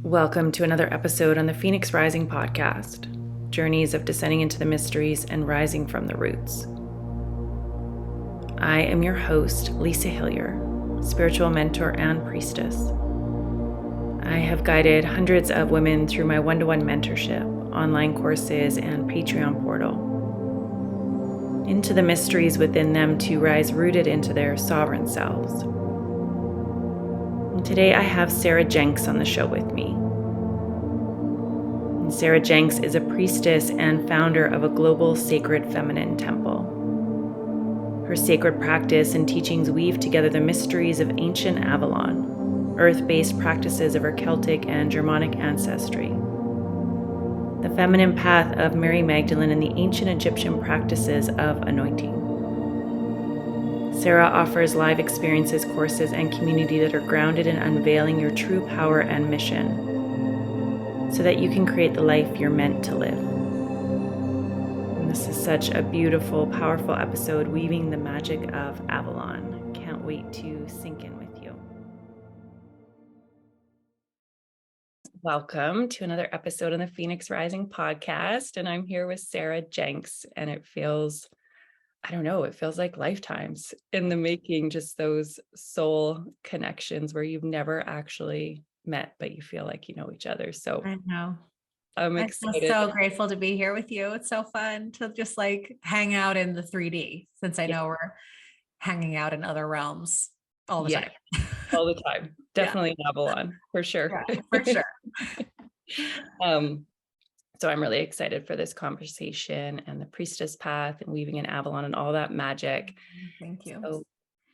Welcome to another episode on the Phoenix Rising podcast, journeys of descending into the mysteries and rising from the roots. I am your host, Lisa Hillier, spiritual mentor and priestess. I have guided hundreds of women through my one-to-one mentorship, online courses, and Patreon portal into the mysteries within them to rise rooted into their sovereign selves. And today I have Sarah Jenks on the show with me. And Sarah Jenks is a priestess and founder of a global sacred feminine temple. Her sacred practice and teachings weave together the mysteries of ancient Avalon, earth-based practices of her Celtic and Germanic ancestry, the feminine path of Mary Magdalene, and the ancient Egyptian practices of anointing. Sarah offers live experiences, courses, and community that are grounded in unveiling your true power and mission so that you can create the life you're meant to live. And this is such a beautiful, powerful episode weaving the magic of Avalon. Can't wait to sink in with you. Welcome to another episode on the Phoenix Rising podcast. And I'm here with Sarah Jenks, and it feels like lifetimes in the making, just those soul connections where you've never actually met, but you feel like you know each other. So I know. I'm I'm excited. so grateful to be here with you. It's so fun to just hang out in the 3D, since I know we're hanging out in other realms all the time. All the time. Definitely in Avalon, for sure. Yeah, for sure. So I'm really excited for this conversation and the priestess path and weaving in Avalon and all that magic. Thank you. So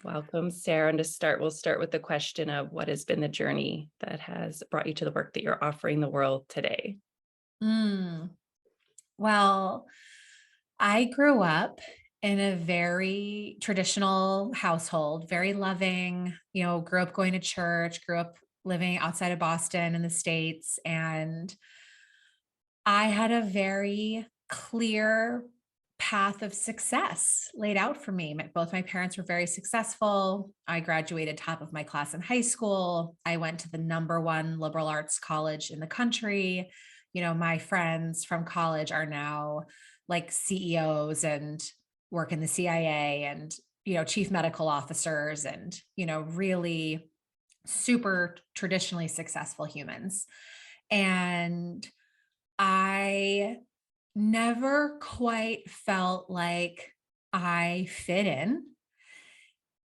welcome, Sarah. And we'll start with the question of what has been the journey that has brought you to the work that you're offering the world today? Well, I grew up in a very traditional household, very loving, grew up going to church, grew up living outside of Boston in the States. And I had a very clear path of success laid out for me. Both my parents were very successful. I graduated top of my class in high school. I went to the #1 liberal arts college in the country. My friends from college are now like CEOs and work in the CIA and, chief medical officers and, really super traditionally successful humans. And I never quite felt like I fit in.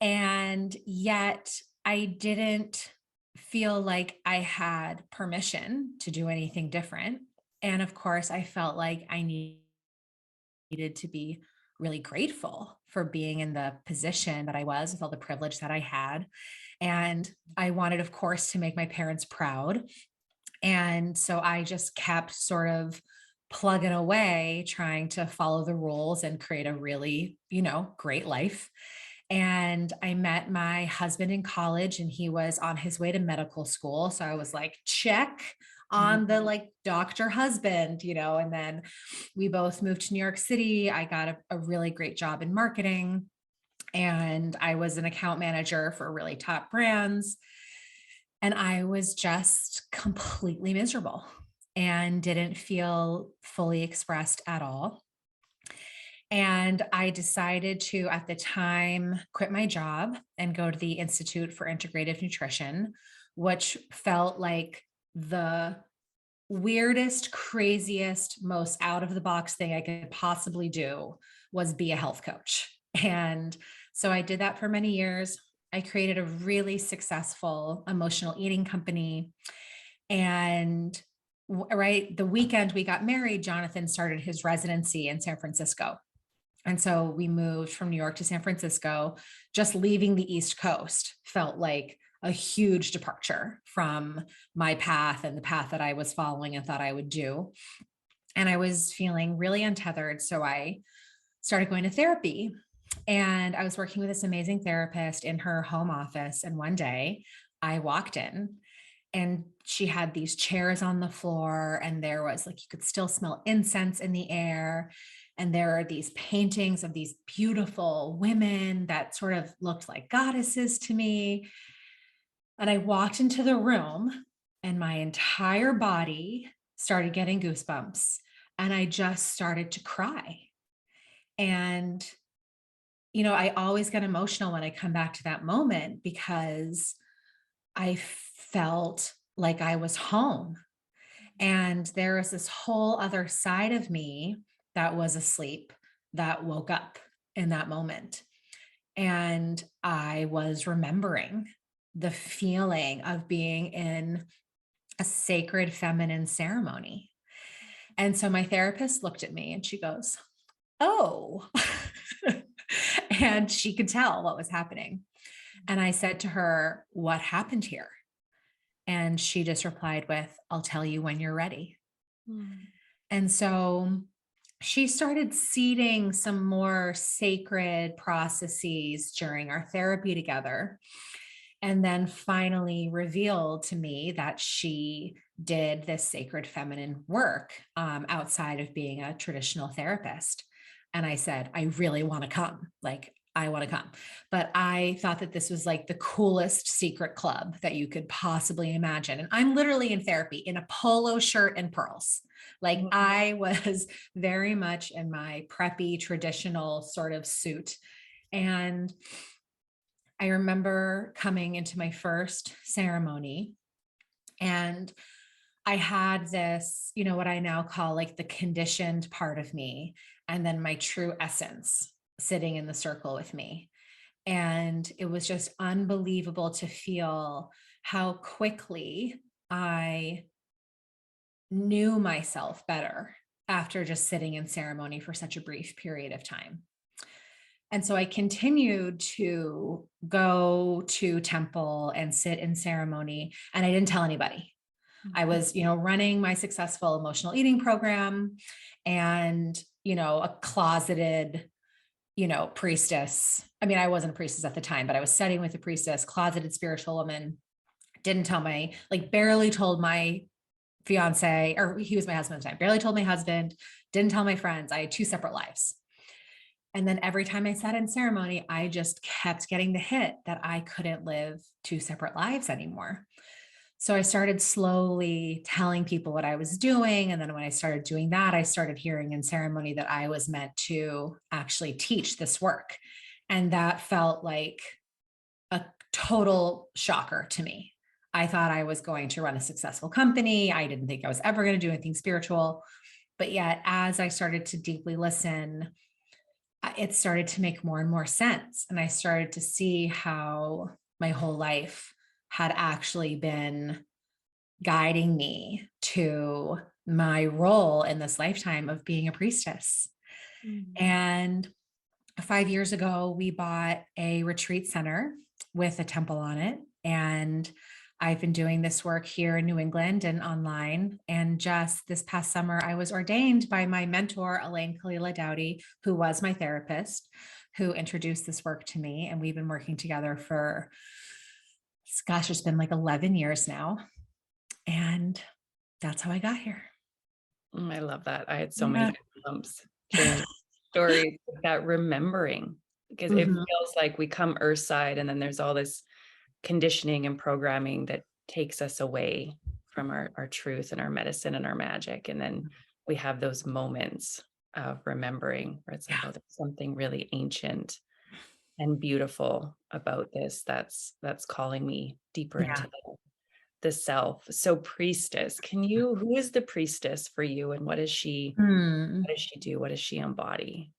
And yet I didn't feel like I had permission to do anything different. And of course, I felt like I needed to be really grateful for being in the position that I was with all the privilege that I had. And I wanted, of course, to make my parents proud. And so I just kept sort of plugging away, trying to follow the rules and create a really, great life. And I met my husband in college, and he was on his way to medical school. So I was like, check on the doctor husband, and then we both moved to New York City. I got a really great job in marketing, and I was an account manager for really top brands. And I was just completely miserable and didn't feel fully expressed at all. And I decided to, at the time, quit my job and go to the Institute for Integrative Nutrition, which felt like the weirdest, craziest, most out of the box thing I could possibly do was be a health coach. And so I did that for many years. I created a really successful emotional eating company. And the weekend we got married, Jonathan started his residency in San Francisco. And so we moved from New York to San Francisco. Just leaving the East Coast felt like a huge departure from my path and the path that I was following and thought I would do. And I was feeling really untethered. So I started going to therapy. And I was working with this amazing therapist in her home office. And one day I walked in, and she had these chairs on the floor, and there was you could still smell incense in the air. And there are these paintings of these beautiful women that sort of looked like goddesses to me. And I walked into the room, and my entire body started getting goosebumps, and I just started to cry. And, I always get emotional when I come back to that moment because I felt like I was home. And there was this whole other side of me that was asleep that woke up in that moment. And I was remembering the feeling of being in a sacred feminine ceremony. And so my therapist looked at me and she goes, "Oh," and she could tell what was happening. And I said to her, "What happened here?" And she just replied with, "I'll tell you when you're ready." Mm. And so she started seeding some more sacred processes during our therapy together. And then finally revealed to me that she did this sacred feminine work outside of being a traditional therapist. And I said, "I really want to come. Like, I want to come." But I thought that this was like the coolest secret club that you could possibly imagine. And I'm literally in therapy in a polo shirt and pearls. Like, I was very much in my preppy traditional sort of suit. And I remember coming into my first ceremony, and I had this, what I now call like the conditioned part of me, and then my true essence sitting in the circle with me. And it was just unbelievable to feel how quickly I knew myself better after just sitting in ceremony for such a brief period of time. And so I continued to go to temple and sit in ceremony, and I didn't tell anybody. I was, running my successful emotional eating program, and, a closeted, priestess. I mean, I wasn't a priestess at the time, but I was studying with a priestess, closeted spiritual woman. Didn't tell barely told my fiance, or he was my husband at the time, barely told my husband, didn't tell my friends. I had two separate lives. And then every time I sat in ceremony, I just kept getting the hit that I couldn't live two separate lives anymore. So I started slowly telling people what I was doing. And then when I started doing that, I started hearing in ceremony that I was meant to actually teach this work. And that felt like a total shocker to me. I thought I was going to run a successful company. I didn't think I was ever going to do anything spiritual. But yet, as I started to deeply listen, it started to make more and more sense. And I started to see how my whole life had actually been guiding me to my role in this lifetime of being a priestess. And 5 years ago, we bought a retreat center with a temple on it. And I've been doing this work here in New England and online. And just this past summer, I was ordained by my mentor, Elaine Kalila Dowdy, who was my therapist, who introduced this work to me. And we've been working together for, gosh, it's been like 11 years now. And that's how I got here. I love that. I had so many goosebumps hearing stories like that, remembering, because it feels like we come earthside and then there's all this conditioning and programming that takes us away from our truth and our medicine and our magic. And then we have those moments of remembering where it's like, oh, there's something really ancient and beautiful about this that's calling me deeper into the self. So priestess, who is the priestess for you, and what does she do? What does she embody?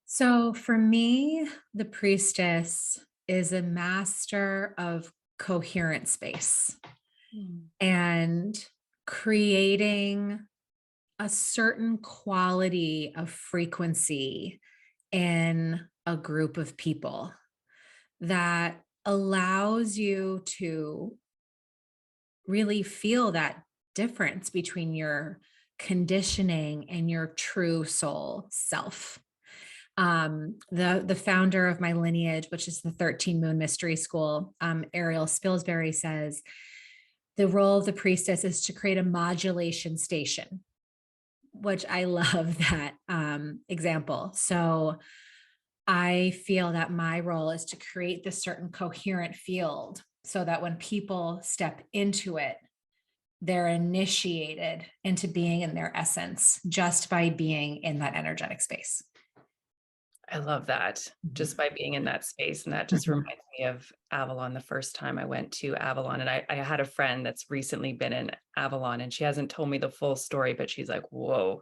So for me, the priestess is a master of coherent space and creating a certain quality of frequency in a group of people that allows you to really feel that difference between your conditioning and your true soul self. The founder of my lineage, which is the 13 Moon Mystery School, Ariel Spilsbury, says the role of the priestess is to create a modulation station, which I love that example. So I feel that my role is to create this certain coherent field so that when people step into it, they're initiated into being in their essence just by being in that energetic space. I love that, just by being in that space. And that just Mhm. reminds me of Avalon. The first time I went to Avalon, and I had a friend that's recently been in Avalon, and she hasn't told me the full story, but she's like, whoa,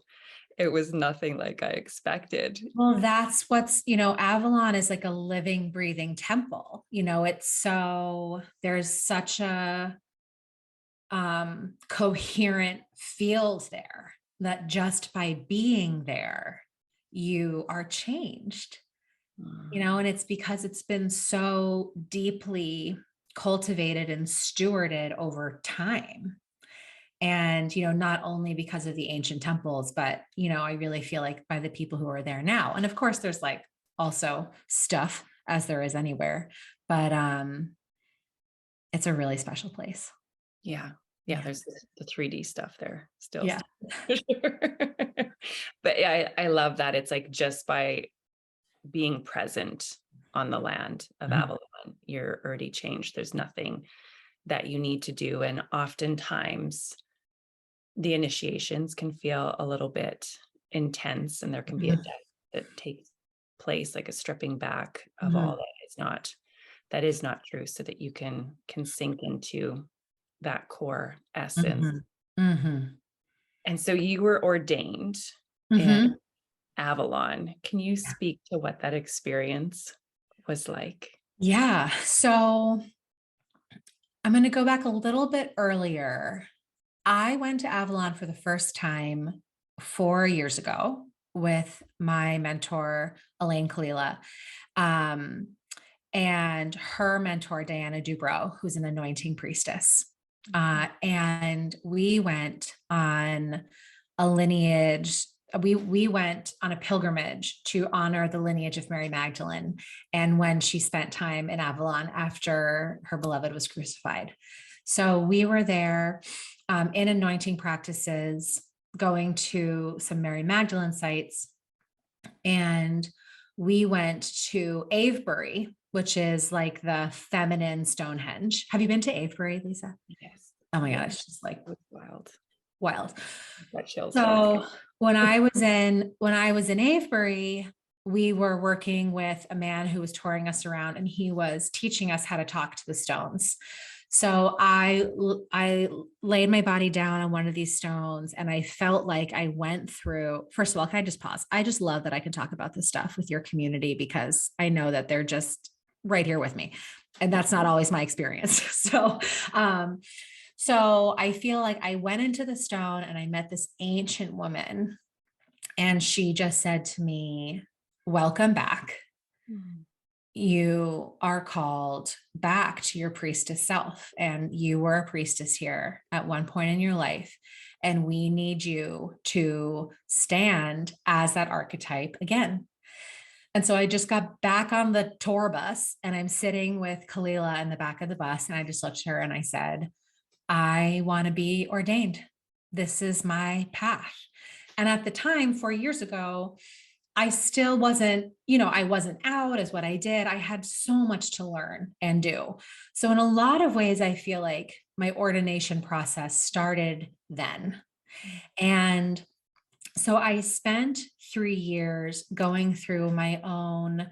it was nothing like I expected. Well, that's what's, Avalon is like a living, breathing temple. There's such a coherent field there that just by being there, you are changed. And it's because it's been so deeply cultivated and stewarded over time. And, not only because of the ancient temples, but, I really feel like by the people who are there now. And of course, there's like also stuff as there is anywhere, but it's a really special place. Yeah. Yeah, Yeah. there's the 3D stuff there still. Yeah. For sure. But yeah, I love that. It's like just by being present on the land of Mhm. Avalon, you're already changed. There's nothing that you need to do. And oftentimes the initiations can feel a little bit intense, and there can be a Mhm. death that takes place, like a stripping back of all Mhm. that is not true, so that you can sink into that core essence. Mhm. Mhm. And so you were ordained in Mhm. Avalon. Can you speak to what that experience was like? Yeah. So I'm going to go back a little bit earlier. I went to Avalon for the first time 4 years ago with my mentor, Elaine Kalila, um, and her mentor, Diana Dubrow, who's an anointing priestess. And we went on a lineage. We went on a pilgrimage to honor the lineage of Mary Magdalene and when she spent time in Avalon after her beloved was crucified. So we were there in anointing practices, going to some Mary Magdalene sites, and we went to Avebury, which is like the feminine Stonehenge. Have you been to Avebury, Lisa? Yes. Oh my Yeah. God, it's just like It was wild. wild. Got chills going through. So when I was in Avebury, we were working with a man who was touring us around, and he was teaching us how to talk to the stones. So I laid my body down on one of these stones, and I felt like I went through. First of all, can I just pause? I just love that I can talk about this stuff with your community because I know that they're just right here with me, and that's not always my experience. Um, so I feel like I went into the stone and I met this ancient woman, and she just said to me, "Welcome back. Mm. You are called back to your priestess self. And you were a priestess here at one point in your life. And we need you to stand as that archetype again." And so I just got back on the tour bus, and I'm sitting with Kalila in the back of the bus. And I just looked at her and I said, "I want to be ordained. This is my path." And at the time, 4 years ago, I still wasn't, I wasn't out as what I did. I had so much to learn and do. So, in a lot of ways, I feel like my ordination process started then. And so I spent 3 years going through my own,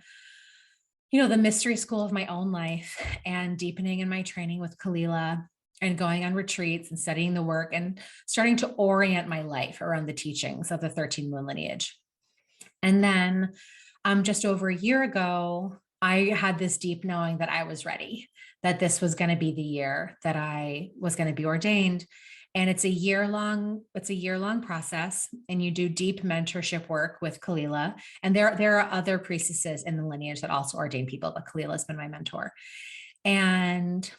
the mystery school of my own life and deepening in my training with Kalila and going on retreats and studying the work and starting to orient my life around the teachings of the 13 moon lineage. And then just over a year ago, I had this deep knowing that I was ready, that this was going to be the year that I was going to be ordained. And it's a year long process. And you do deep mentorship work with Kalila. And there are other priestesses in the lineage that also ordain people, but Kalila has been my mentor. And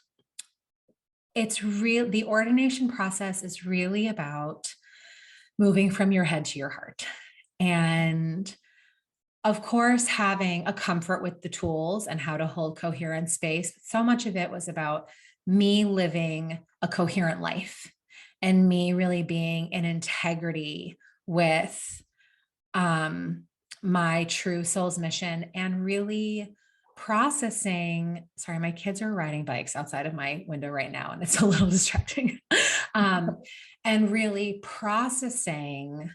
it's real, the ordination process is really about moving from your head to your heart. And of course, having a comfort with the tools and how to hold coherent space. But so much of it was about me living a coherent life and me really being in integrity with my true soul's mission and really processing, sorry, my kids are riding bikes outside of my window right now, and it's a little distracting. And really processing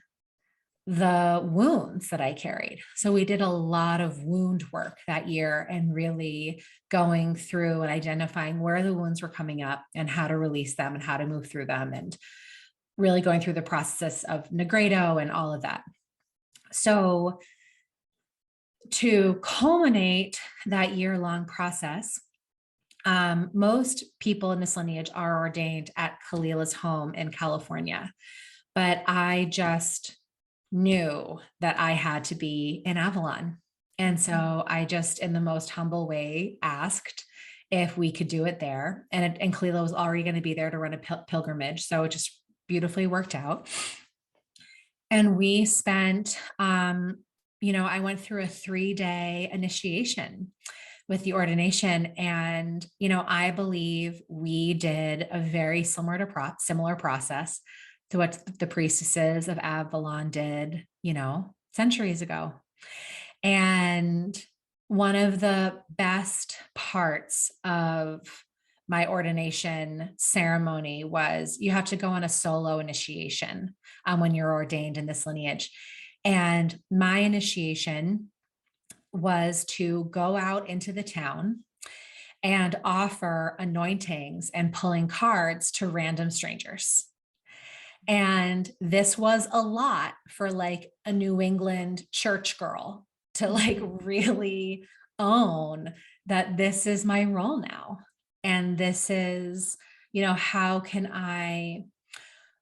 the wounds that I carried. So we did a lot of wound work that year and really going through and identifying where the wounds were coming up and how to release them and how to move through them, and really going through the process of Negredo and all of that. So to culminate that year-long process, most people in this lineage are ordained at Kalila's home in California, but I just knew that I had to be in Avalon. And so I just, in the most humble way, asked if we could do it there. And Kalila was already going to be there to run a pilgrimage. So it just beautifully worked out. And we spent, I went through a 3-day initiation with the ordination. And, I believe we did a very similar process to what the priestesses of Avalon did, centuries ago. And one of the best parts of my ordination ceremony was you have to go on a solo initiation when you're ordained in this lineage. And my initiation was to go out into the town and offer anointings and pulling cards to random strangers. And this was a lot for like a New England church girl to like really own that this is my role now. And this is, how can I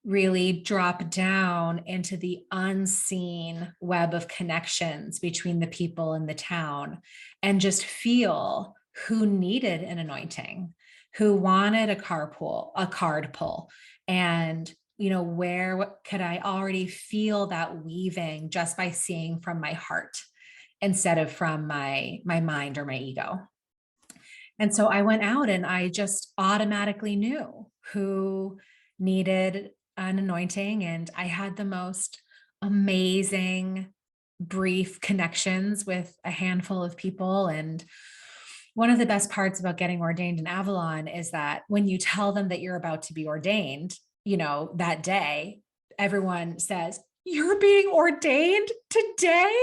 really drop down into the unseen web of connections between the people in the town and just feel who needed an anointing, who wanted a card pull, and where could I already feel that weaving just by seeing from my heart instead of from my mind or my ego. And so I went out and I just automatically knew who needed an anointing. And I had the most amazing, brief connections with a handful of people. And one of the best parts about getting ordained in Avalon is that when you tell them that you're about to be ordained, that day, everyone says, "You're being ordained today?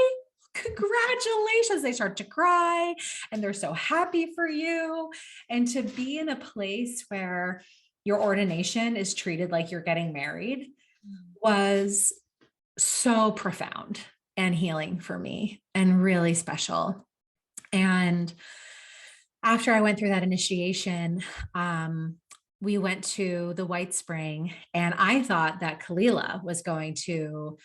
Congratulations." They start to cry and they're so happy for you. And to be in a place where your ordination is treated like you're getting married was so profound and healing for me and really special. And after I went through that initiation, we went to the White Spring, and I thought that Kalila was going to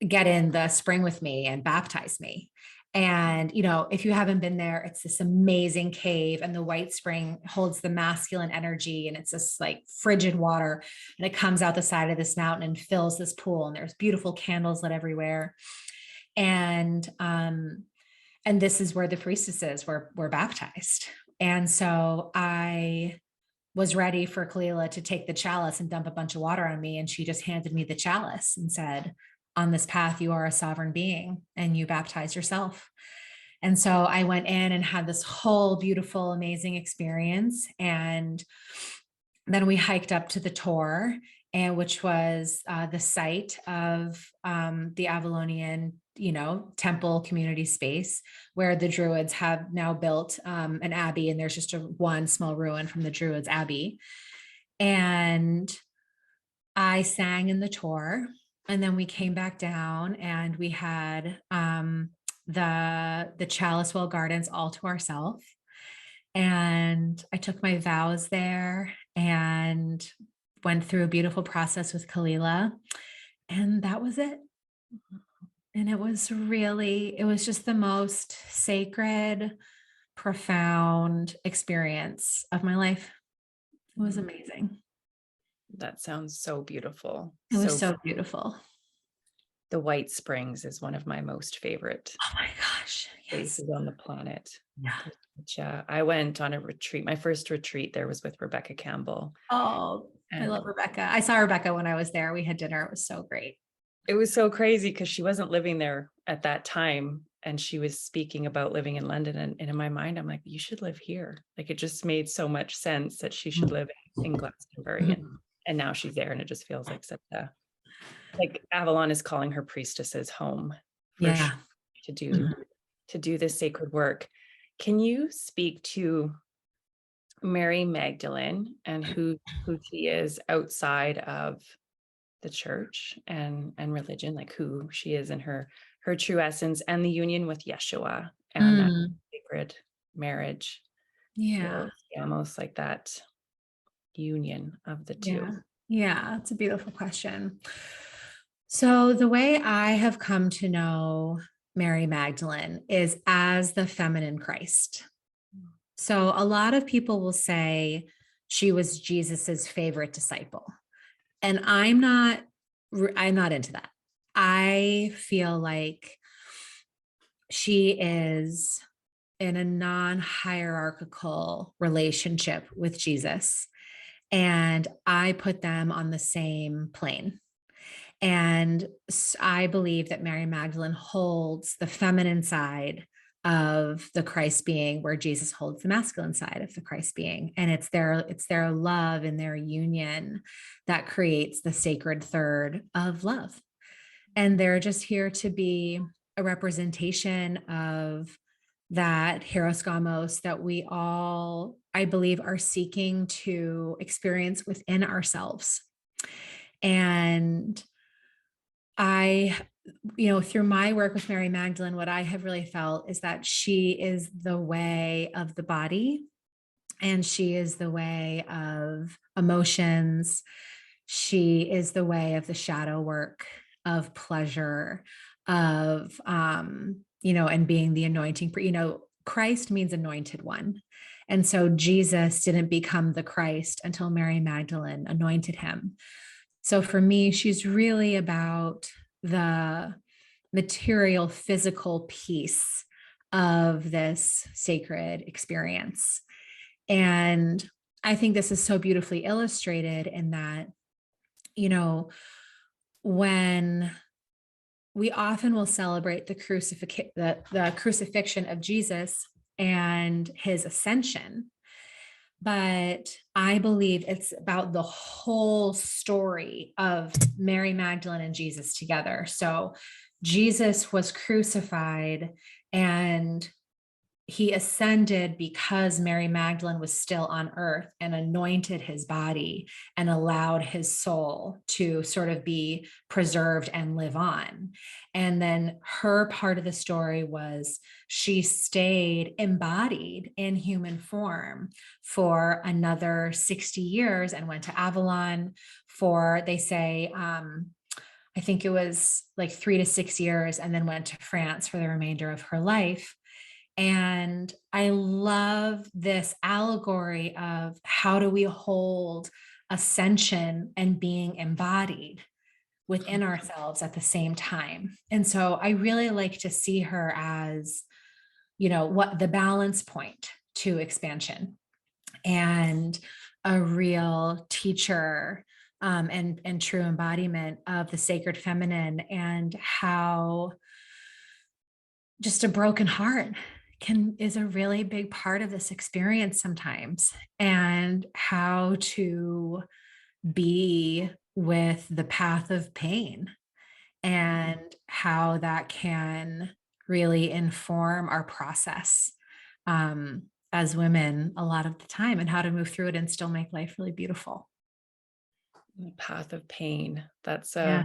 get in the spring with me and baptize me. And, if you haven't been there, it's this amazing cave, and the White Spring holds the masculine energy, and it's this like frigid water, and it comes out the side of this mountain and fills this pool, and there's beautiful candles lit everywhere. And this is where the priestesses were baptized. And so I was ready for Kalila to take the chalice and dump a bunch of water on me. And she just handed me the chalice and said, "On this path, you are a sovereign being and you baptize yourself." And so I went in and had this whole beautiful, amazing experience. And then we hiked up to the Tor, which was the site of the Avalonian temple community space, where the Druids have now built an abbey, and there's just one small ruin from the Druids abbey. And I sang in the Tor, and then we came back down and we had the Chalice Well Gardens all to ourselves. And I took my vows there and went through a beautiful process with Kalila, and that was it. And it was just the most sacred, profound experience of my life. It was amazing. That sounds so beautiful. It was so beautiful. The White Springs is one of my most favorite Oh my gosh. places on the planet. Yeah. I went on a retreat. My first retreat there was with Rebecca Campbell. Oh, I love Rebecca. I saw Rebecca when I was there. We had dinner. It was so great. It was so crazy because she wasn't living there at that time. and she was speaking about living in London. And in my mind, I'm like, you should live here. Like, it just made so much sense that she should live in Glastonbury. And now she's there, and it just feels like such a, like Avalon is calling her priestesses home for Yeah. sure, to do this sacred work. Can you speak to Mary Magdalene and who she is outside of the church and religion, like who she is in her true essence, and the union with Yeshua and that Mm. sacred marriage, Yeah. or almost like that union of the two? Yeah. Yeah. It's a beautiful question. So the way I have come to know Mary Magdalene is as the feminine Christ. So a lot of people will say she was Jesus's favorite disciple. And I'm not into that. I feel like she is in a non-hierarchical relationship with Jesus. And I put them on the same plane. And I believe that Mary Magdalene holds the feminine side of the Christ being, where Jesus holds the masculine side of the Christ being. And it's their love and their union that creates the sacred third of love. And they're just here to be a representation of that Heiros Gamos that we all, I believe, are seeking to experience within ourselves. And I, through my work with Mary Magdalene, what I have really felt is that she is the way of the body, and she is the way of emotions. She is the way of the shadow work, of pleasure, of, and being the anointing. Christ means anointed one. And so Jesus didn't become the Christ until Mary Magdalene anointed him. So for me, she's really about the material, physical piece of this sacred experience. And I think this is so beautifully illustrated in that, when we often will celebrate the crucifixion of Jesus and his ascension, but I believe it's about the whole story of Mary Magdalene and Jesus together. So Jesus was crucified, and he ascended because Mary Magdalene was still on earth, and anointed his body and allowed his soul to sort of be preserved and live on. And then her part of the story was she stayed embodied in human form for another 60 years and went to Avalon for, they say, I think it was like 3 to 6 years, and then went to France for the remainder of her life. And I love this allegory of how do we hold ascension and being embodied within ourselves at the same time. And so I really like to see her as, what the balance point to expansion, and a real teacher, and true embodiment of the sacred feminine, and how just a broken heart is a really big part of this experience sometimes, and how to be with the path of pain, and how that can really inform our process as women a lot of the time, and how to move through it and still make life really beautiful. The path of pain. That's Yeah.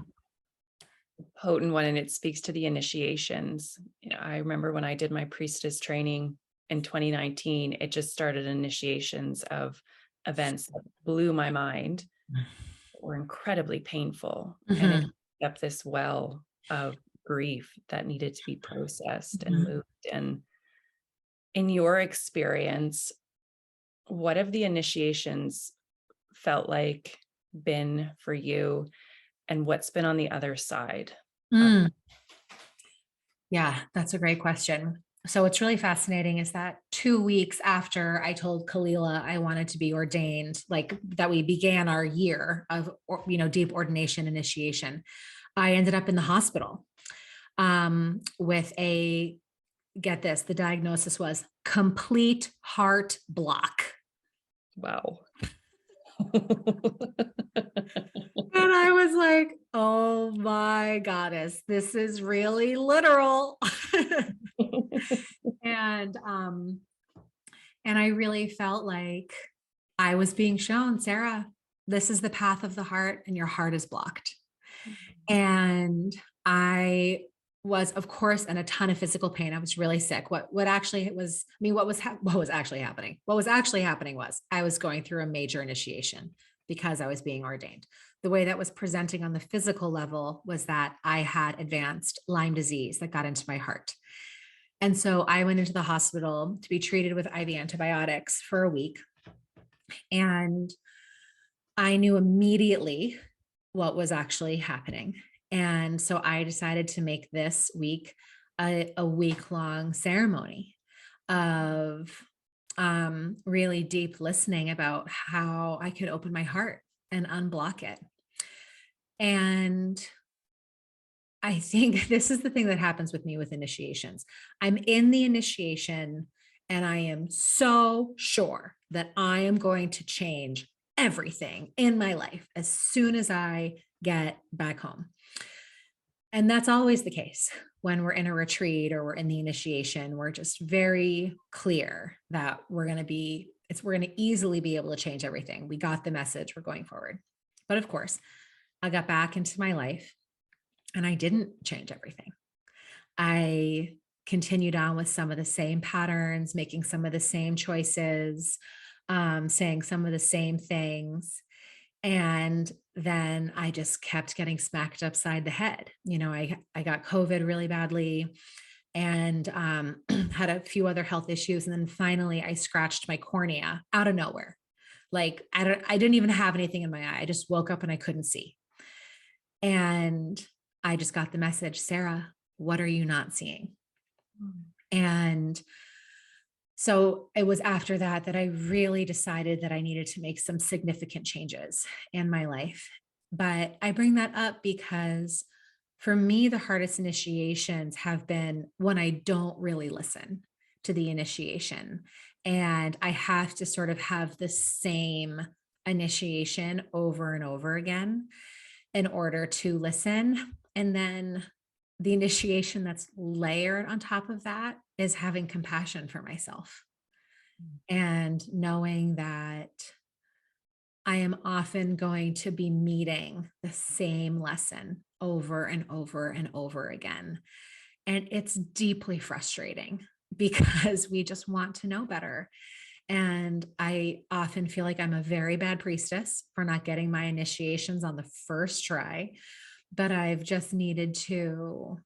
potent one, and it speaks to the initiations. I remember when I did my priestess training in 2019, it just started initiations of events that blew my mind, were incredibly painful, and it up this well of grief that needed to be processed and moved. And in your experience, what have the initiations felt like, been for you, and what's been on the other side? Yeah, that's a great question. So what's really fascinating is that 2 weeks after I told Kalila I wanted to be ordained, like that we began our year of, deep ordination initiation, I ended up in the hospital with a get this, the diagnosis was complete heart block. Wow. And I was like, oh my goddess, this is really literal. And I really felt like I was being shown, Sarah, this is the path of the heart and your heart is blocked. And I was, of course, in a ton of physical pain. I was really sick. What actually was, I mean, what was actually happening? What was actually happening was I was going through a major initiation because I was being ordained. The way that was presenting on the physical level was that I had advanced Lyme disease that got into my heart. And so I went into the hospital to be treated with IV antibiotics for a week. And I knew immediately what was actually happening. And so I decided to make this week a week-long ceremony of really deep listening about how I could open my heart and unblock it. And I think this is the thing that happens with me with initiations. I'm in the initiation and I am so sure that I am going to change everything in my life as soon as I get back home. And that's always the case when we're in a retreat or we're in the initiation. We're just very clear that we're going to easily be able to change everything. We got the message, we're going forward. But of course, I got back into my life and I didn't change everything. I continued on with some of the same patterns, making some of the same choices, saying some of the same things. And then I just kept getting smacked upside the head. I got COVID really badly and had a few other health issues. And then finally I scratched my cornea out of nowhere. Like I didn't even have anything in my eye. I just woke up and I couldn't see. And I just got the message, Sarah, what are you not seeing? And so it was after that I really decided that I needed to make some significant changes in my life. But I bring that up because for me, the hardest initiations have been when I don't really listen to the initiation. And I have to sort of have the same initiation over and over again in order to listen. And then the initiation that's layered on top of that is having compassion for myself and knowing that I am often going to be meeting the same lesson over and over and over again. And it's deeply frustrating because we just want to know better. And I often feel like I'm a very bad priestess for not getting my initiations on the first try, but I've just needed to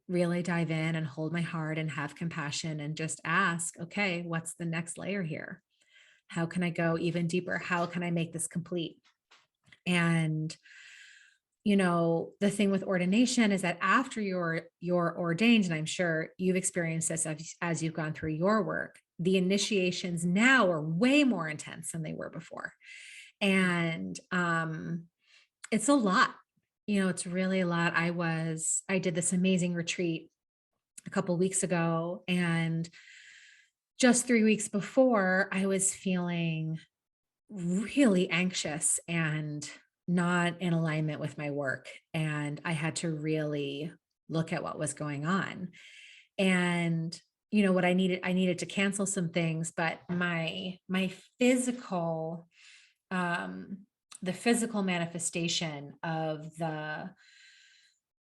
really dive in and hold my heart and have compassion and just ask, okay, what's the next layer here? How can I go even deeper? How can I make this complete? And the thing with ordination is that after you're ordained, and I'm sure you've experienced this as you've gone through your work, the initiations now are way more intense than they were before. And it's a lot. It's really a lot. I did this amazing retreat a couple of weeks ago, and just 3 weeks before, I was feeling really anxious and not in alignment with my work. And I had to really look at what was going on. And what I needed to cancel some things, but my physical, the physical manifestation of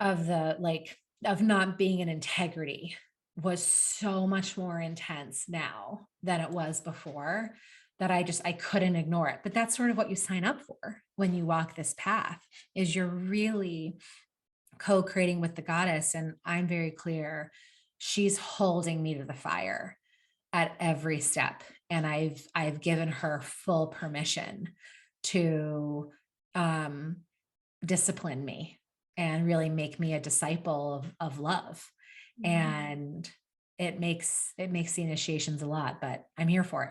of not being in integrity was so much more intense now than it was before, that I couldn't ignore it. But that's sort of what you sign up for when you walk this path, is you're really co-creating with the goddess. And I'm very clear, she's holding me to the fire at every step. And I've given her full permission to discipline me and really make me a disciple of love. And it makes the initiations a lot, but I'm here for it.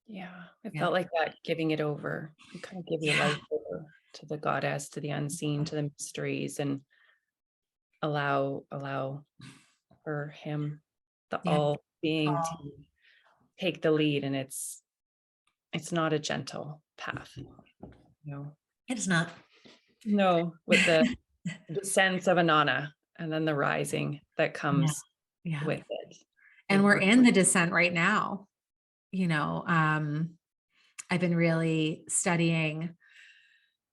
Yeah, it Yeah. felt like that, giving it over. You kind of give your Yeah. life over to the goddess, to the unseen, to the mysteries, and allow her, him the Yeah. all being to Oh, take the lead, and it's not a gentle path. No. it's not. No, with the descents of Anana and then the rising that Yeah. comes Yeah. with it. And we're We're in the descent right now. I've been really studying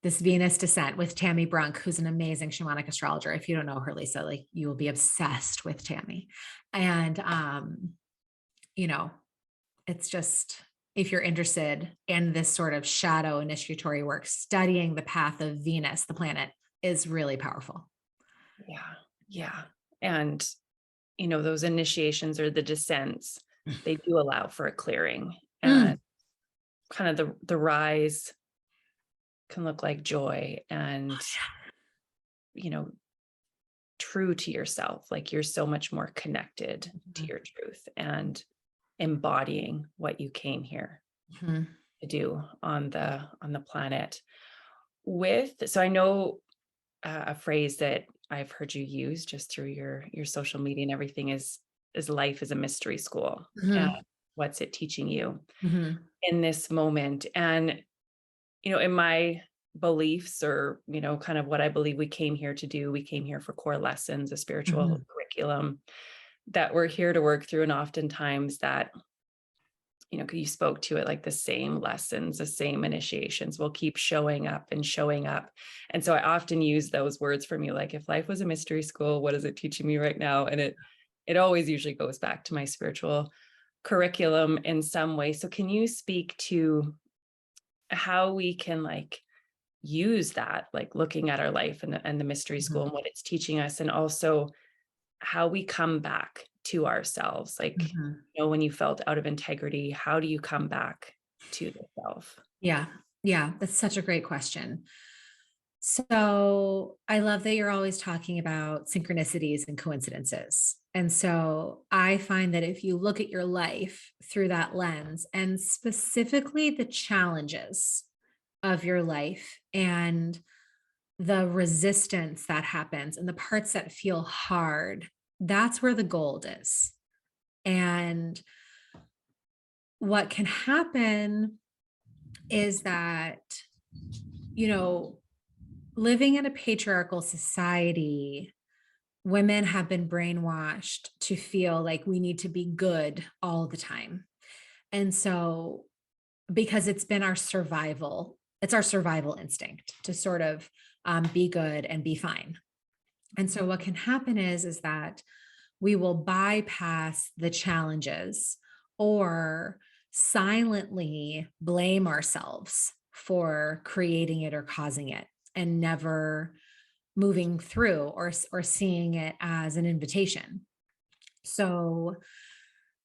this Venus descent with Tammy Brunk, who's an amazing shamanic astrologer. If you don't know her, Lisa, like you will be obsessed with Tammy. And you know, it's just, if you're interested in this sort of shadow initiatory work, studying the path of Venus, the planet, is really powerful. Yeah. Yeah. And, those initiations or the descents, they do allow for a clearing, Mm. and kind of the rise can look like joy and, you know, true to yourself. Like you're so much more connected to your truth and embodying what you came here Mhm. to do on the planet. So I know a phrase that I've heard you use just through your social media and everything is life is a mystery school. And Mhm. what's it teaching you Mhm. in this moment? And in my beliefs, or kind of what I believe we came here to do, we came here for core lessons, a spiritual Mhm. curriculum that we're here to work through. And oftentimes that, you spoke to it, like the same lessons, the same initiations will keep showing up and showing up. And so I often use those words for me, like if life was a mystery school, what is it teaching me right now? And it always usually goes back to my spiritual curriculum in some way. So can you speak to how we can use that, like looking at our life and the mystery school Mhm. and what it's teaching us, and also how we come back to ourselves, like, Mhm. when you felt out of integrity, how do you come back to the self? Yeah. Yeah. That's such a great question. So I love that you're always talking about synchronicities and coincidences. And so I find that if you look at your life through that lens, and specifically the challenges of your life and the resistance that happens and the parts that feel hard, that's where the gold is. And what can happen is that, you know, living in a patriarchal society, women have been brainwashed to feel like we need to be good all the time. And so, because it's our survival instinct to sort of be good and be fine. And so, what can happen is that we will bypass the challenges or silently blame ourselves for creating it or causing it, and never moving through or seeing it as an invitation. So,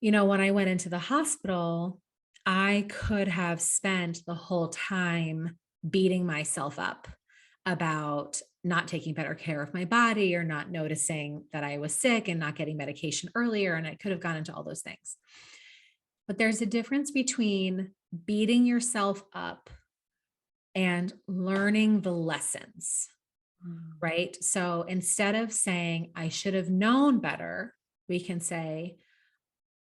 when I went into the hospital, I could have spent the whole time beating myself up about not taking better care of my body or not noticing that I was sick and not getting medication earlier. And I could have gone into all those things. But there's a difference between beating yourself up and learning the lessons, Mm. right? So instead of saying, I should have known better, we can say,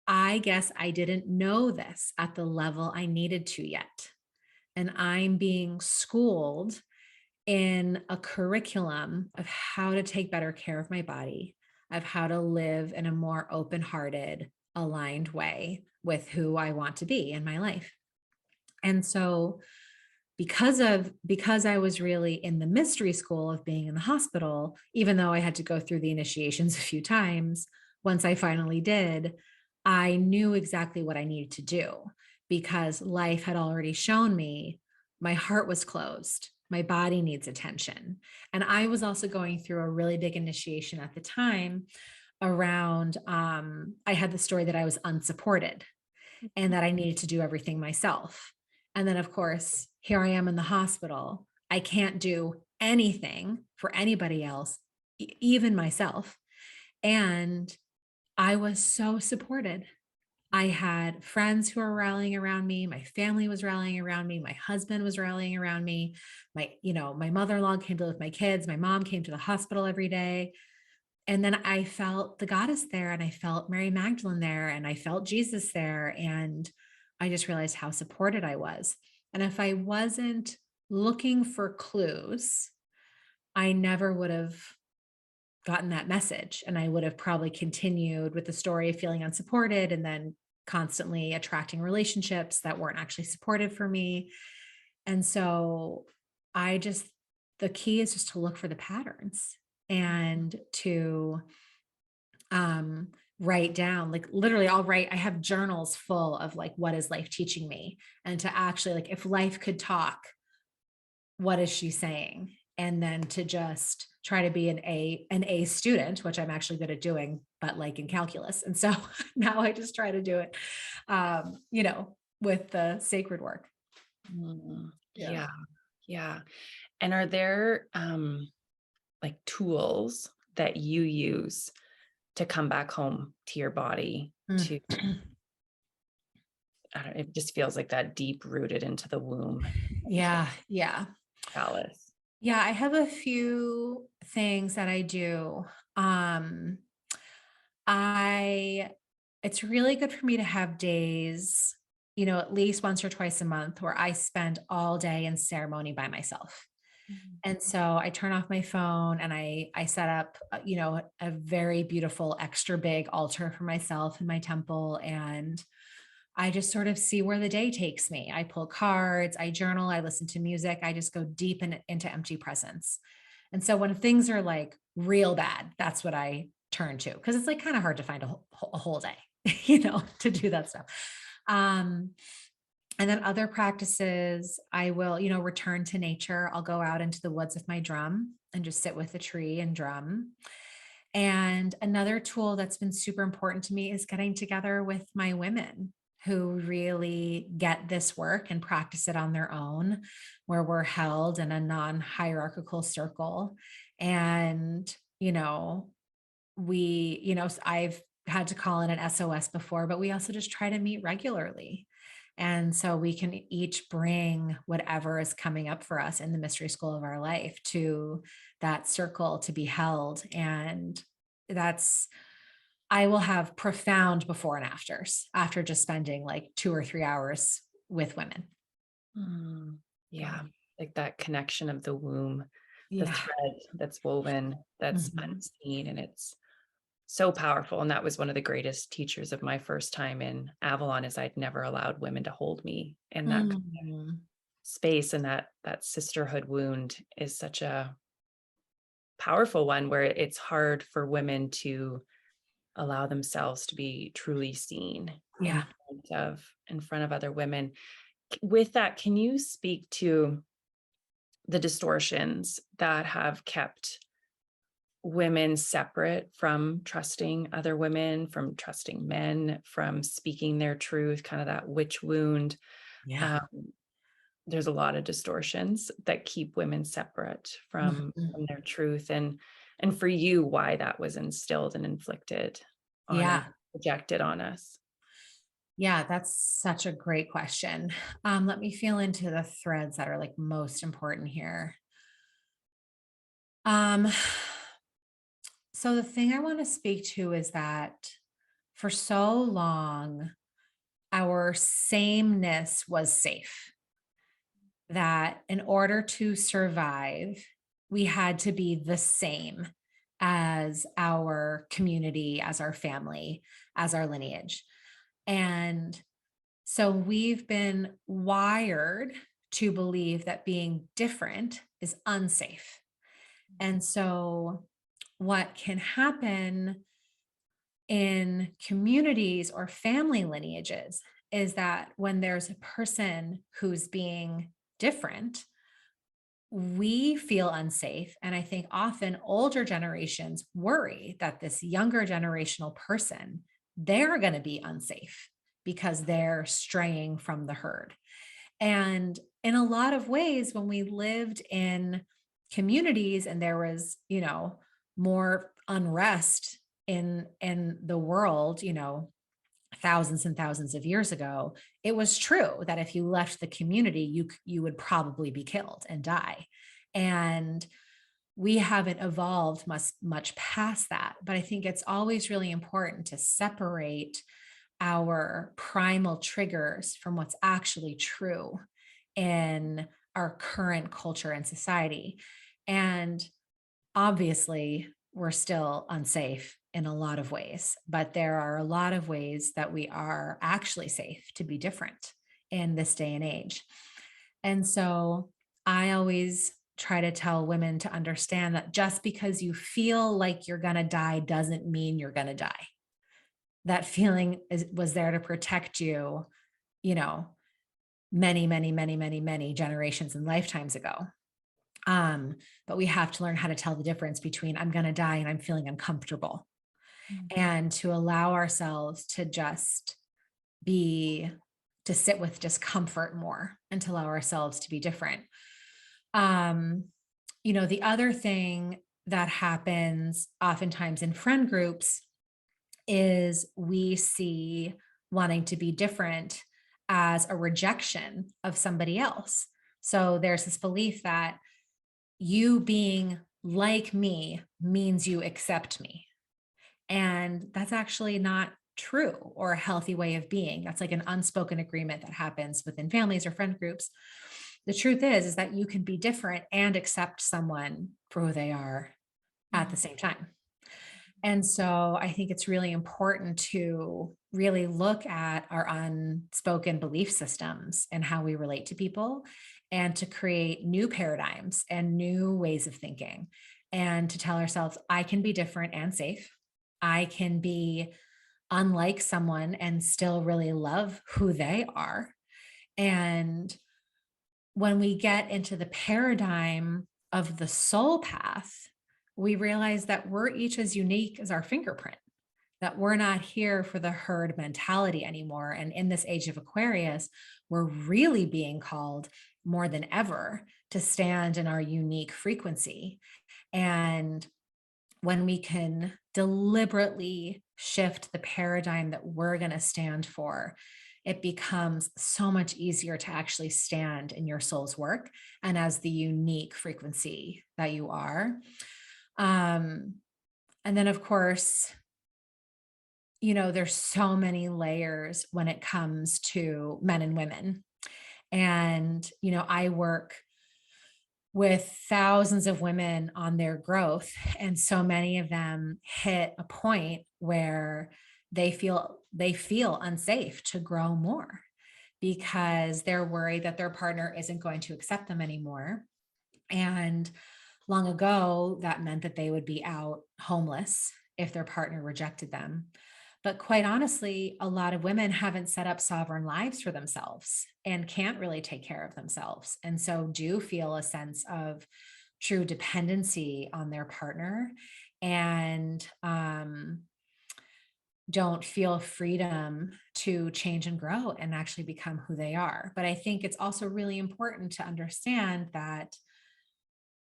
I guess I didn't know this at the level I needed to yet. And I'm being schooled in a curriculum of how to take better care of my body, of how to live in a more open hearted, aligned way with who I want to be in my life. And so, because I was really in the mystery school of being in the hospital, even though I had to go through the initiations a few times, once I finally did, I knew exactly what I needed to do, because life had already shown me my heart was closed. My body needs attention. And I was also going through a really big initiation at the time around, I had the story that I was unsupported and that I needed to do everything myself. And then, of course, here I am in the hospital. I can't do anything for anybody else, even myself. And I was so supported. I had friends who were rallying around me. My family was rallying around me. My husband was rallying around me. My mother-in-law came to live with my kids. My mom came to the hospital every day. And then I felt the goddess there, and I felt Mary Magdalene there, and I felt Jesus there. And I just realized how supported I was. And if I wasn't looking for clues, I never would have gotten that message. And I would have probably continued with the story of feeling unsupported and then constantly attracting relationships that weren't actually supportive for me. And so I just, the key is just to look for the patterns and to um write down, like literally I'll write, I have journals full of like, what is life teaching me? And to actually, like, if life could talk, what is she saying? And then to just try to be an A student, which I'm actually good at doing, but like in calculus. And so now I just try to do it, with the sacred work. Yeah. Yeah. Yeah. And are there like tools that you use to come back home to your body Mm. to, I don't know, it just feels like that deep rooted into the womb, Yeah. Yeah. Alice. Yeah. I have a few things that I do. Um, I It's really good for me to have days, at least once or twice a month where I spend all day in ceremony by myself. And so I turn off my phone and I set up, a very beautiful extra big altar for myself in my temple, and I just sort of see where the day takes me. I pull cards, I journal, I listen to music, I just go deep into empty presence. And so when things are like real bad, that's what I turn to, because it's like kind of hard to find a whole day, to do that stuff. Um, and then other practices, I will, return to nature. I'll go out into the woods with my drum and just sit with the tree and drum. And another tool that's been super important to me is getting together with my women who really get this work and practice it on their own, where we're held in a non-hierarchical circle. And, I've had to call in an SOS before, but we also just try to meet regularly. And so we can each bring whatever is coming up for us in the mystery school of our life to that circle to be held. And that's, I will have profound before and afters after just spending like 2 or 3 hours with women. Mm, Yeah. yeah. Like that connection of the womb, the Yeah. thread that's woven, that's Mhm. unseen, and it's so powerful. And that was one of the greatest teachers of my first time in Avalon, is I'd never allowed women to hold me in that Mm. space. And that sisterhood wound is such a powerful one, where it's hard for women to allow themselves to be truly seen Yeah. in front of other women. With that, can you speak to the distortions that have kept women separate from trusting other women, from trusting men, from speaking their truth, kind of that witch wound? Yeah. Um, there's a lot of distortions that keep women separate Mhm. from their truth. And for you, why that was instilled and inflicted on and Yeah. projected on us? Yeah, that's such a great question. Let me feel into the threads that are like most important here. Um, so the thing I want to speak to is that for so long, our sameness was safe, that in order to survive, we had to be the same as our community, as our family, as our lineage. And so we've been wired to believe that being different is unsafe. And so what can happen in communities or family lineages is that when there's a person who's being different, we feel unsafe. And I think often older generations worry that this younger generational person, they're going to be unsafe because they're straying from the herd. And in a lot of ways, when we lived in communities and there was, more unrest in the world, thousands and thousands of years ago, it was true that if you left the community, you would probably be killed and die. And we haven't evolved much past that. But I think it's always really important to separate our primal triggers from what's actually true in our current culture and society. And obviously, we're still unsafe in a lot of ways, but there are a lot of ways that we are actually safe to be different in this day and age. And so I always try to tell women to understand that just because you feel like you're going to die doesn't mean you're going to die. That feeling was there to protect you, you know, many, many, many, many, many generations and lifetimes ago. But we have to learn how to tell the difference between I'm going to die and I'm feeling uncomfortable, and to allow ourselves to just to sit with discomfort more and to allow ourselves to be different. The other thing that happens oftentimes in friend groups is we see wanting to be different as a rejection of somebody else. So there's this belief that you being like me means you accept me. And that's actually not true or a healthy way of being. That's like an unspoken agreement that happens within families or friend groups. The truth is that you can be different and accept someone for who they are at the same time. And so I think it's really important to really look at our unspoken belief systems and how we relate to people, and to create new paradigms and new ways of thinking, and to tell ourselves, I can be different and safe. I can be unlike someone and still really love who they are. And when we get into the paradigm of the soul path, we realize that we're each as unique as our fingerprint, that we're not here for the herd mentality anymore. And in this age of Aquarius, we're really being called more than ever to stand in our unique frequency. And when we can deliberately shift the paradigm that we're going to stand for, it becomes so much easier to actually stand in your soul's work and as the unique frequency that you are. And then, of course, there's so many layers when it comes to men and women. And, I work with thousands of women on their growth, and so many of them hit a point where they feel unsafe to grow more because they're worried that their partner isn't going to accept them anymore. And long ago, that meant that they would be out homeless if their partner rejected them. But quite honestly, a lot of women haven't set up sovereign lives for themselves and can't really take care of themselves. And so do feel a sense of true dependency on their partner, and don't feel freedom to change and grow and actually become who they are. But I think it's also really important to understand that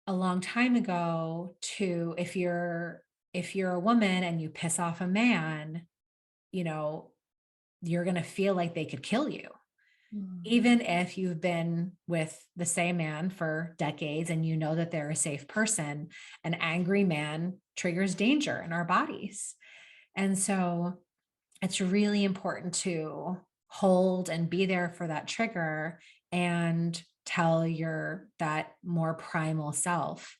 a long time ago, if you're a woman and you piss off a man, you're going to feel like they could kill you. Even if you've been with the same man for decades and you know that they're a safe person, an angry man triggers danger in our bodies. And so it's really important to hold and be there for that trigger and tell that more primal self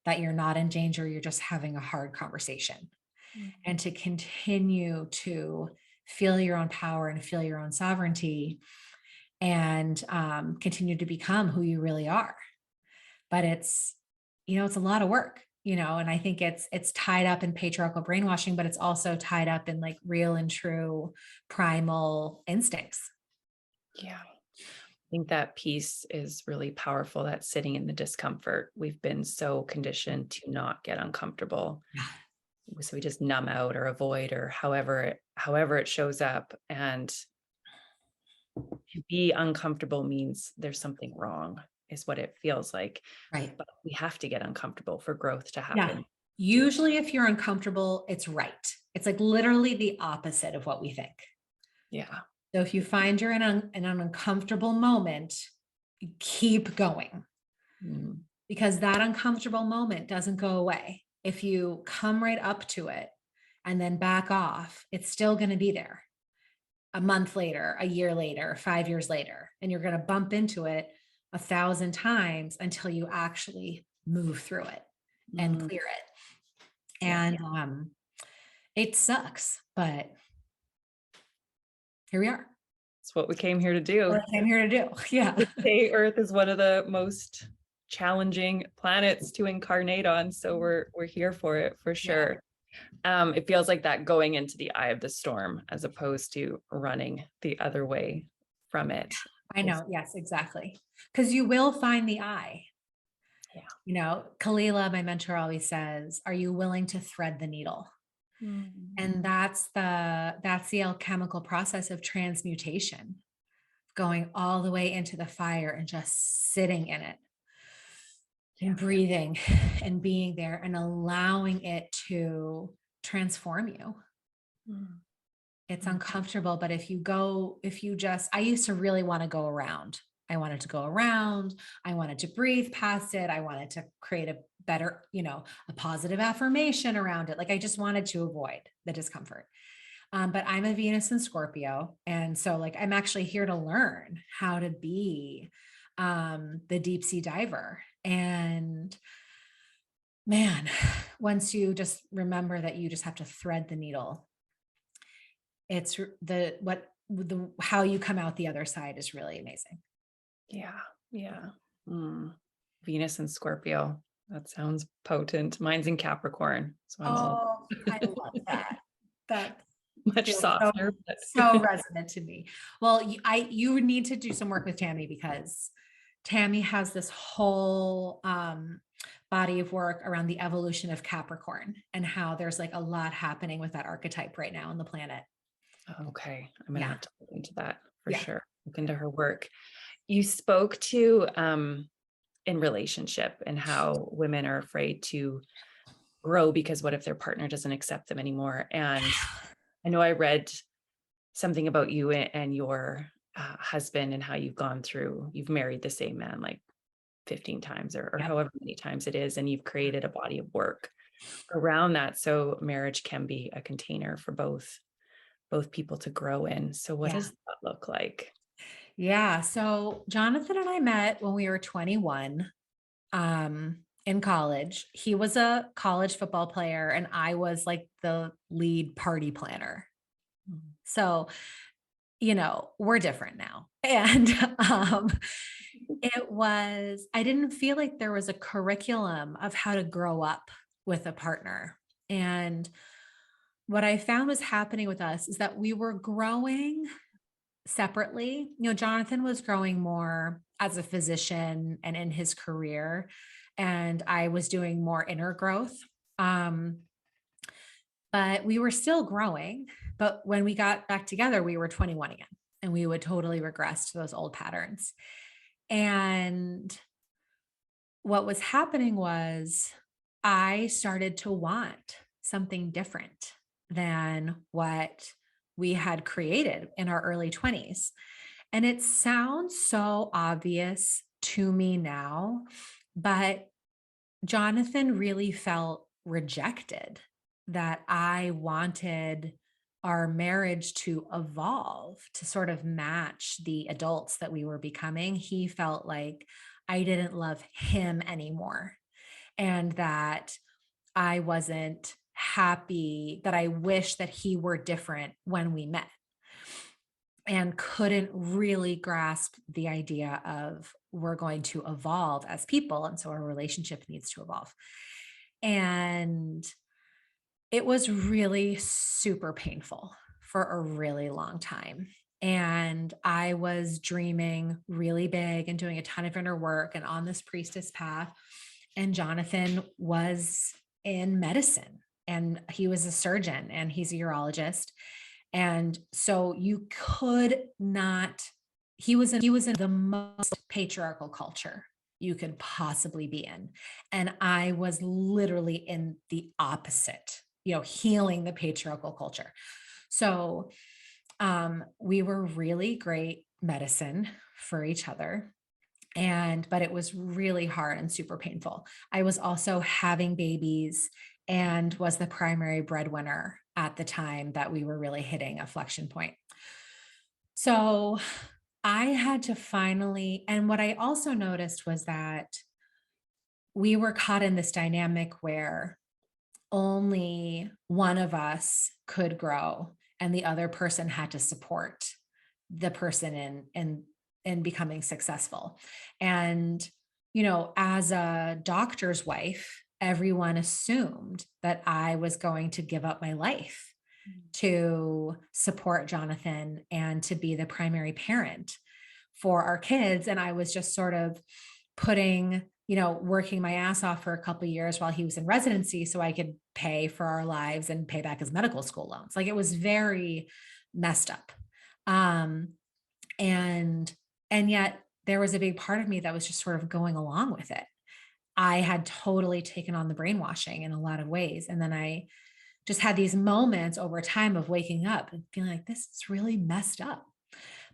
that you're not in danger, you're just having a hard conversation. And to continue to feel your own power and feel your own sovereignty, and continue to become who you really are. But it's a lot of work, and I think it's tied up in patriarchal brainwashing, but it's also tied up in like real and true primal instincts. Yeah. I think that piece is really powerful. That sitting in the discomfort. We've been so conditioned to not get uncomfortable. Yeah. So we just numb out or avoid, or however it shows up. And to be uncomfortable means there's something wrong, is what it feels like. Right. But we have to get uncomfortable for growth to Yeah. happen. Usually if you're uncomfortable, it's right. It's like literally the opposite of what we think. Yeah. So if you find you're in an uncomfortable moment, keep going. because that uncomfortable moment doesn't go away. If you come right up to it and then back off, it's still going to be there a month later, a year later, 5 years later, and you're going to bump into it 1,000 times until you actually move through it and clear it. And it sucks, but here we are. It's what we came here to do. What I came here to do. Yeah. Hey, Earth is one of the most challenging planets to incarnate on, so we're here for it for sure. It feels like that going into the eye of the storm as opposed to running the other way from it. I know. Yes, exactly. Because you will find the eye. Yeah. You know, Kalila, my mentor, always says, "Are you willing to thread the needle?" And that's the alchemical process of transmutation, going all the way into the fire and just sitting in it and breathing and being there and allowing it to transform you. It's uncomfortable, but I used to really want to go around. I wanted to go around. I wanted to breathe past it. I wanted to create a better, a positive affirmation around it. Like I just wanted to avoid the discomfort. But I'm a Venus and Scorpio. And so like, I'm actually here to learn how to be the deep sea diver. And man, once you just remember that you just have to thread the needle, it's how you come out the other side is really amazing. Yeah. Venus and Scorpio. That sounds potent. Mine's in Capricorn. So I'm I love that. That much softer. So resonant to me. Well, you need to do some work with Tammy, because Tammy has this whole body of work around the evolution of Capricorn and how there's like a lot happening with that archetype right now on the planet. Okay. I'm going to have to look into that for sure. Look into her work. You spoke to in relationship and how women are afraid to grow because what if their partner doesn't accept them anymore? And I know I read something about you and your husband and how you've married the same man like 15 times or however many times it is, and you've created a body of work around that. So marriage can be a container for both people to grow in. So what does that look like? Yeah. So Jonathan and I met when we were 21 in college. He was a college football player and I was like the lead party planner. So, we're different now. And I didn't feel like there was a curriculum of how to grow up with a partner. And what I found was happening with us is that we were growing separately. Jonathan was growing more as a physician and in his career, and I was doing more inner growth. But we were still growing. But when we got back together, we were 21 again, and we would totally regress to those old patterns. And what was happening was I started to want something different than what we had created in our early 20s. And it sounds so obvious to me now, but Jonathan really felt rejected, that I wanted our marriage to evolve to sort of match the adults that we were becoming. He felt like I didn't love him anymore, and that I wasn't happy, that I wish that he were different when we met, and couldn't really grasp the idea of we're going to evolve as people. And so our relationship needs to evolve. And it was really super painful for a really long time. And I was dreaming really big and doing a ton of inner work and on this priestess path. And Jonathan was in medicine, and he was a surgeon, and he's a urologist. And so you could not, he was in the most patriarchal culture you could possibly be in. And I was literally in the opposite, healing the patriarchal culture. So we were really great medicine for each other. But it was really hard and super painful. I was also having babies and was the primary breadwinner at the time that we were really hitting a flexion point. So I had to finally, and what I also noticed was that we were caught in this dynamic where only one of us could grow and the other person had to support the person in becoming successful. And as a doctor's wife, everyone assumed that I was going to give up my life to support Jonathan and to be the primary parent for our kids. And I was just sort of putting, working my ass off for a couple of years while he was in residency so I could pay for our lives and pay back his medical school loans. Like, it was very messed up. Um, and yet there was a big part of me that was just sort of going along with it. I had totally taken on the brainwashing in a lot of ways. And then I just had these moments over time of waking up and feeling like this is really messed up.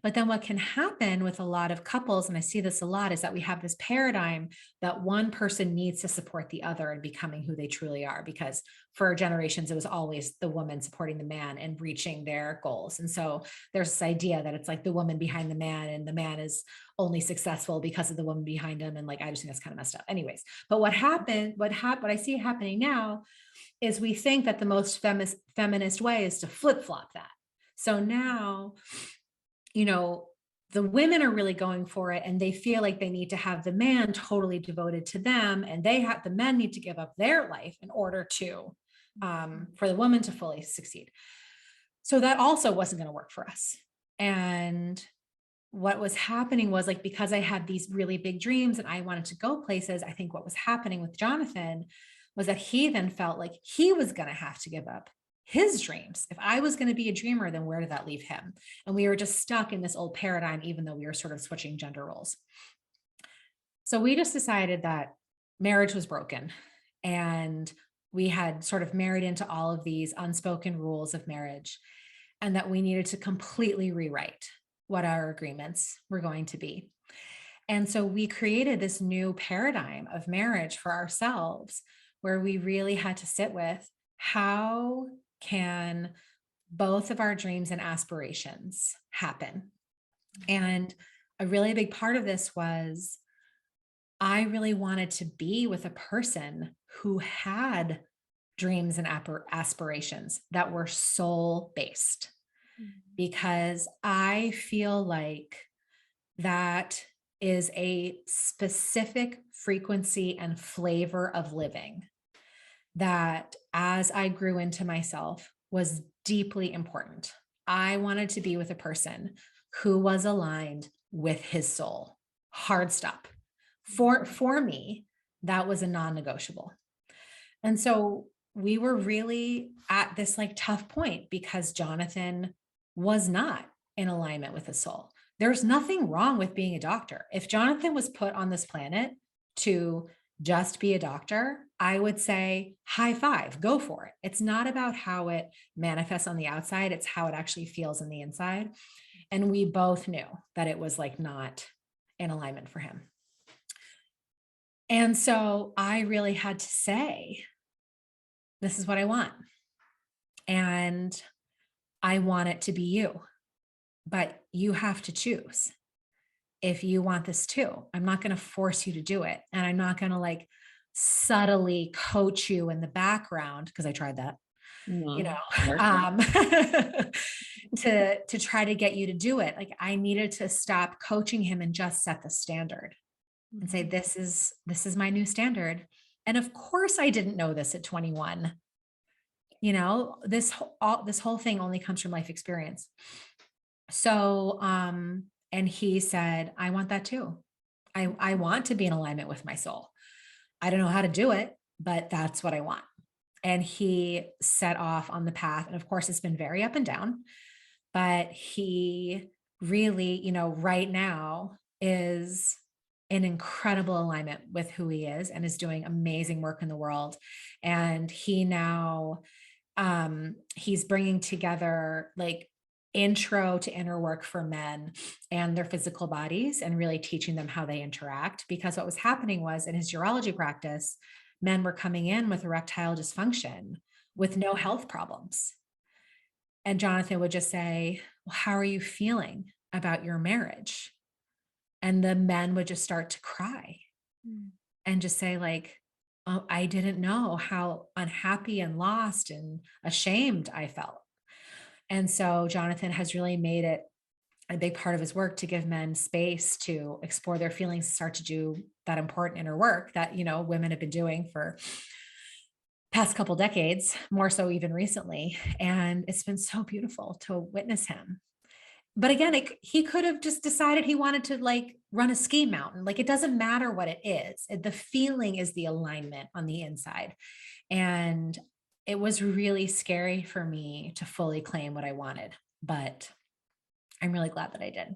But then what can happen with a lot of couples, and I see this a lot, is that we have this paradigm that one person needs to support the other in becoming who they truly are. Because for generations, it was always the woman supporting the man and reaching their goals. And so there's this idea that it's like the woman behind the man, and the man is only successful because of the woman behind him. And like, I just think that's kind of messed up. Anyways, but what I see happening now is we think that the most feminist way is to flip-flop that. So now, the women are really going for it, and they feel like they need to have the man totally devoted to them, and the men need to give up their life in order to for the woman to fully succeed. So that also wasn't going to work for us. And what was happening was, like, because I had these really big dreams and I wanted to go places, I think what was happening with Jonathan was that he then felt like he was going to have to give up his dreams. If I was going to be a dreamer, then where did that leave him? And we were just stuck in this old paradigm, even though we were sort of switching gender roles. So we just decided that marriage was broken, and we had sort of married into all of these unspoken rules of marriage, and that we needed to completely rewrite what our agreements were going to be. And so we created this new paradigm of marriage for ourselves, where we really had to sit with, how can both of our dreams and aspirations happen? And a really big part of this was, I really wanted to be with a person who had dreams and aspirations that were soul based, because I feel like that is a specific frequency and flavor of living that, as I grew into myself, was deeply important. I wanted to be with a person who was aligned with his soul. Hard stop. For me, that was a non-negotiable. And so we were really at this like tough point, because Jonathan was not in alignment with his soul. There's nothing wrong with being a doctor. If Jonathan was put on this planet to just be a doctor, I would say high five, go for it. It's not about how it manifests on the outside, it's how it actually feels on the inside. And we both knew that it was like not in alignment for him. And so I really had to say, this is what I want. And I want it to be you, but you have to choose if you want this too. I'm not going to force you to do it. And I'm not going to like subtly coach you in the background, because I tried that, to try to get you to do it. Like, I needed to stop coaching him and just set the standard and say, this is my new standard. And of course I didn't know this at 21. This whole thing only comes from life experience. So, and he said, I want that too. I want to be in alignment with my soul. I don't know how to do it, but that's what I want. And he set off on the path. And of course, it's been very up and down, but he really, right now is in incredible alignment with who he is and is doing amazing work in the world. And he now, he's bringing together like intro to inner work for men and their physical bodies and really teaching them how they interact. Because what was happening was in his urology practice, men were coming in with erectile dysfunction with no health problems. And Jonathan would just say, well, how are you feeling about your marriage? And the men would just start to cry and just say, like, oh, I didn't know how unhappy and lost and ashamed I felt. And so Jonathan has really made it a big part of his work to give men space to explore their feelings, start to do that important inner work that, women have been doing for past couple decades, more so even recently. And it's been so beautiful to witness him. But again, he could have just decided he wanted to like run a ski mountain. Like, it doesn't matter what it is. The feeling is the alignment on the inside. And it was really scary for me to fully claim what I wanted, but I'm really glad that I did.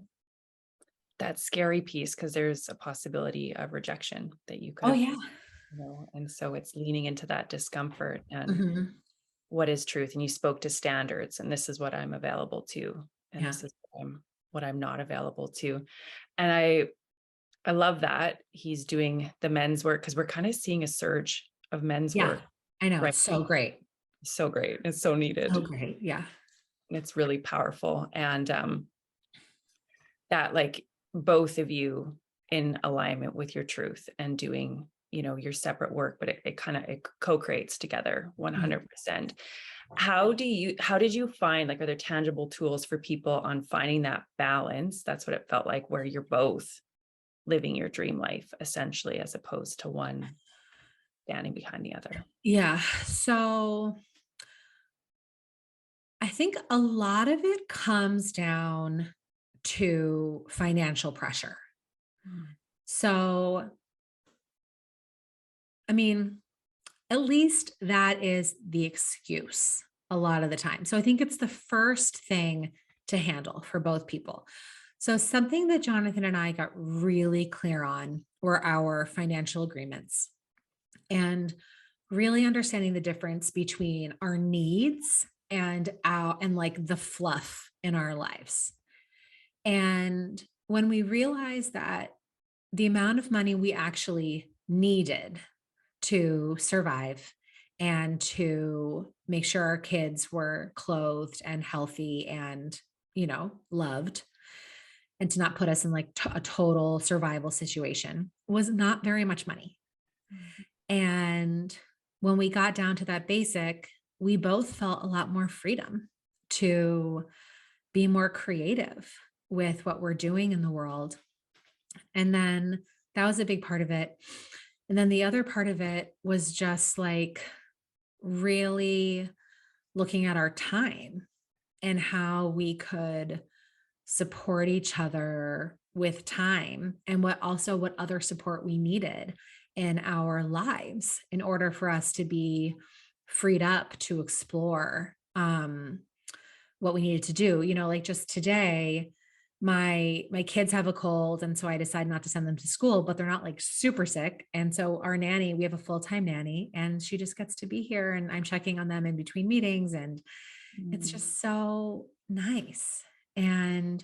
That scary piece, because there's a possibility of rejection that you could Oh have, yeah. and so it's leaning into that discomfort and Mhm. what is truth. And you spoke to standards, and this is what I'm available to, and Yeah. this is what I'm not available to. And I love that he's doing the men's work, because we're kind of seeing a surge of men's Yeah. work, I know. right? It's so great. So great. It's so So needed. great. Yeah. It's really powerful. And that, like, both of you in alignment with your truth and doing, your separate work, but it kind of co-creates together Mhm. 100%. How did you find, like, are there tangible tools for people on finding that balance? That's what it felt like, where you're both living your dream life essentially, as opposed to one standing behind the other. Yeah. So I think a lot of it comes down to financial pressure. Mm. So, I mean, at least that is the excuse a lot of the time. So I think it's the first thing to handle for both people. So, something that Jonathan and I got really clear on were our financial agreements and really understanding the difference between our needs and like the fluff in our lives. And when we realized that the amount of money we actually needed to survive and to make sure our kids were clothed and healthy and, loved, and to not put us in like a total survival situation was not very much money. And when we got down to that basic, we both felt a lot more freedom to be more creative with what we're doing in the world. And then that was a big part of it. And then the other part of it was just like really looking at our time and how we could support each other with time and what other support we needed in our lives in order for us to be freed up to explore what we needed to do. Like just today, my kids have a cold, and so I decided not to send them to school, but they're not like super sick. And so our nanny, we have a full-time nanny, and she just gets to be here, and I'm checking on them in between meetings, and it's Mm. just so nice. And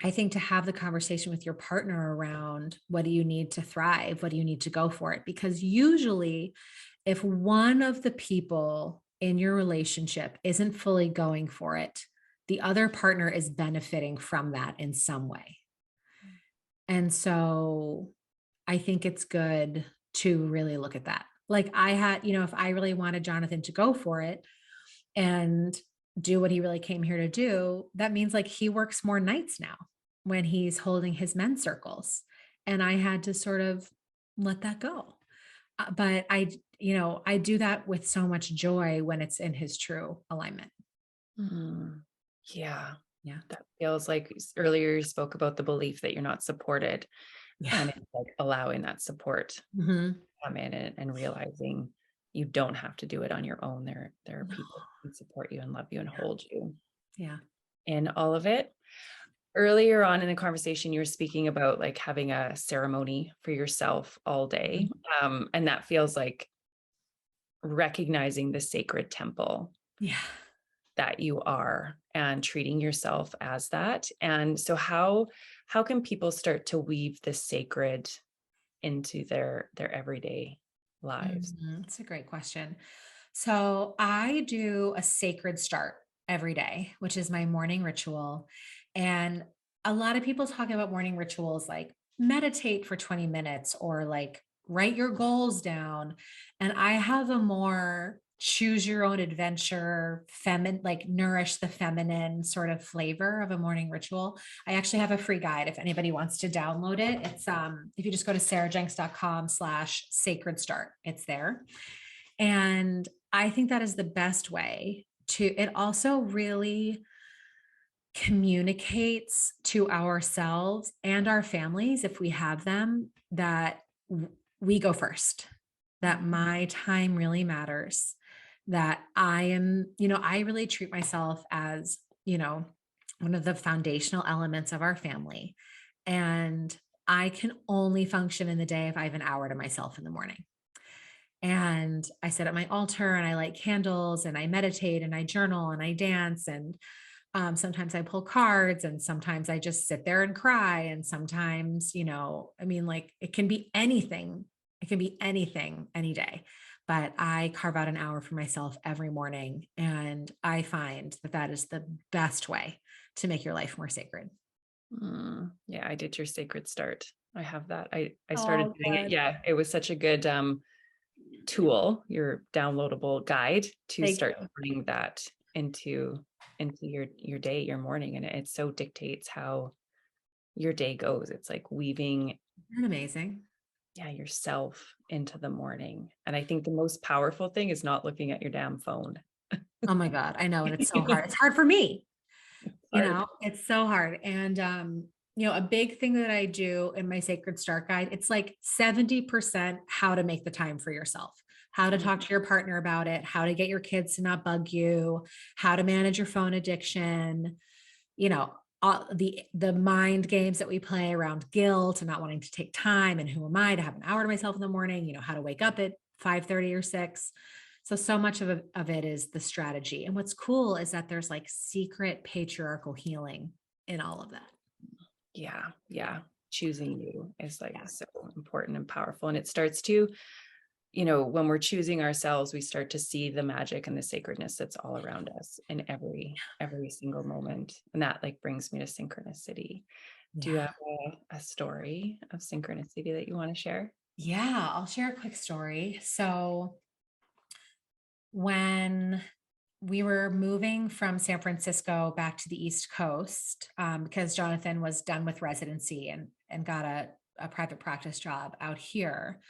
I think to have the conversation with your partner around what do you need to thrive? What do you need to go for it? Because usually, if one of the people in your relationship isn't fully going for it, the other partner is benefiting from that in some way. And so I think it's good to really look at that. Like I had, if I really wanted Jonathan to go for it and do what he really came here to do, that means like he works more nights now when he's holding his men's circles. And I had to sort of let that go. But I do that with so much joy when it's in his true alignment. Mm. Yeah. Yeah. That feels like, earlier you spoke about the belief that you're not supported, Yeah. and it's like allowing that support to Mhm. come in, and realizing you don't have to do it on your own. There are No. people who can support you and love you and hold you Yeah. in all of it. Earlier on in the conversation, you were speaking about like having a ceremony for yourself all day. Mhm. And that feels like recognizing the sacred temple Yeah. that you are, and treating yourself as that. And so how can people start to weave the sacred into their everyday lives? That's a great question. So I do a sacred start every day, which is my morning ritual. And a lot of people talk about morning rituals like meditate for 20 minutes or like write your goals down. And I have a more choose your own adventure, feminine, like nourish the feminine sort of flavor of a morning ritual. I actually have a free guide if anybody wants to download it. It's if you just go to sarahjenks.com/sacred start, it's there. And I think that is the best way to, it also really communicates to ourselves and our families, if we have them, that we go first, that my time really matters, that I am, I really treat myself as, one of the foundational elements of our family. And I can only function in the day if I have an hour to myself in the morning. And I sit at my altar and I light candles and I meditate and I journal and I dance. And sometimes I pull cards and sometimes I just sit there and cry. And sometimes, like it can be anything. It can be anything any day. But I carve out an hour for myself every morning. And I find that that is the best way to make your life more sacred. Yeah, I did your sacred start. I have that. I started Oh, doing it. good. Yeah, it was such a good tool, your downloadable guide to Thank start you. putting that into your day, your morning, and it so dictates how your day goes. It's like weaving, Isn't that amazing? yeah, yourself into the morning. And I think the most powerful thing is not looking at your damn phone. Oh my God. I know. And it's so hard. It's hard for me. Hard. It's so hard. And, a big thing that I do in my sacred start guide, it's like 70% how to make the time for yourself, how to talk to your partner about it, how to get your kids to not bug you, how to manage your phone addiction, you know, all the mind games that we play around guilt and not wanting to take time and who am I to have an hour to myself in the morning, how to wake up at 5:30 or 6. So much of it is the strategy. And what's cool is that there's like secret patriarchal healing in all of that. Yeah, yeah. Choosing you is like Yeah. so important and powerful. And it starts to, when we're choosing ourselves, we start to see the magic and the sacredness that's all around us in every single moment. And that like brings me to synchronicity. Do you Yeah. have a story of synchronicity that you want to share? Yeah. I'll share a quick story. So when we were moving from San Francisco back to the East Coast, because Jonathan was done with residency and got a private practice job out here.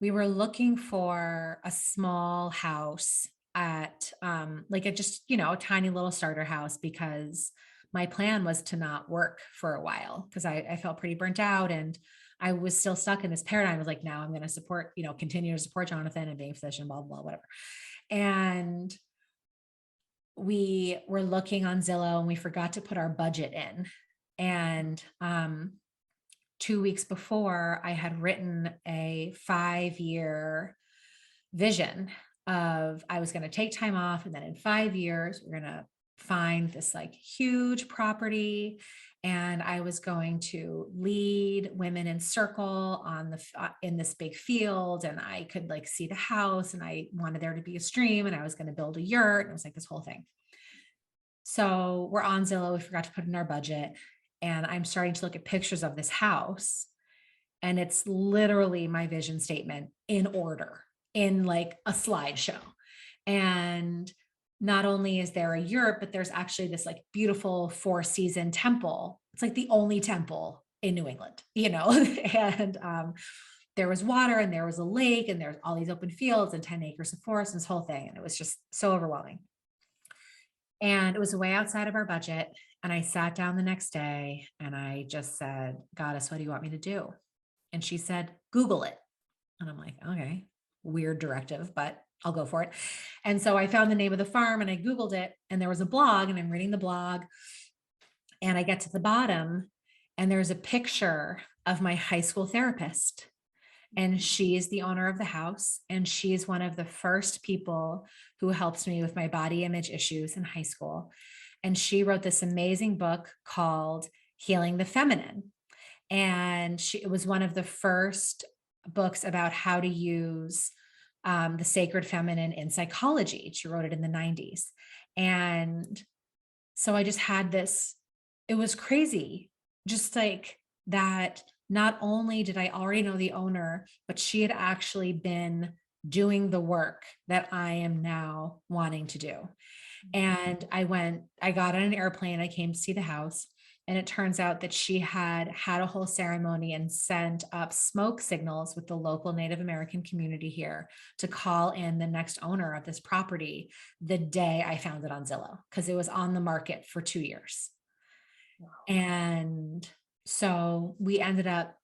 We were looking for a small house at like a just, a tiny little starter house because my plan was to not work for a while because I felt pretty burnt out and I was still stuck in this paradigm. I was like, now I'm going to support, continue to support Jonathan and being a physician, blah, blah, blah, whatever. And we were looking on Zillow and we forgot to put our budget in. And 2 weeks before, I had written a 5-year vision of I was going to take time off. And then in 5 years, we're going to find this like huge property. And I was going to lead women in circle on in this big field. And I could like see the house and I wanted there to be a stream and I was going to build a yurt. And it was like this whole thing. So we're on Zillow. We forgot to put in our budget. And I'm starting to look at pictures of this house. And it's literally my vision statement in order in like a slideshow. And not only is there a yurt, but there's actually this like beautiful 4-season temple. It's like the only temple in New England, and there was water and there was a lake and there's all these open fields and 10 acres of forest and this whole thing. And it was just so overwhelming. And it was way outside of our budget. And I sat down the next day and I just said, Goddess, what do you want me to do? And she said, Google it. And I'm like, okay, weird directive, but I'll go for it. And so I found the name of the farm and I Googled it and there was a blog and I'm reading the blog and I get to the bottom and there's a picture of my high school therapist. And she is the owner of the house. And she is one of the first people who helped me with my body image issues in high school. And she wrote this amazing book called Healing the Feminine. And it was one of the first books about how to use the sacred feminine in psychology. She wrote it in the 90s. And so I just had this, it was crazy, just like that. Not only did I already know the owner, but she had actually been doing the work that I am now wanting to do. And I got on an airplane, I came to see the house. And it turns out that she had a whole ceremony and sent up smoke signals with the local Native American community here to call in the next owner of this property the day I found it on Zillow, because it was on the market for 2 years. Wow. And so we ended up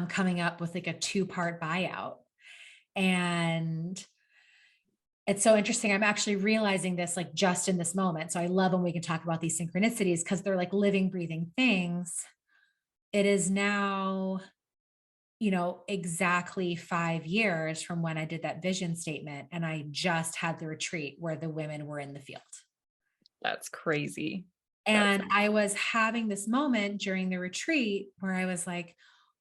coming up with like a 2-part buyout. And it's so interesting. I'm actually realizing this like just in this moment. So I love when we can talk about these synchronicities because they're like living, breathing things. It is now, exactly 5 years from when I did that vision statement. And I just had the retreat where the women were in the field. That's crazy. And I was having this moment during the retreat where I was like,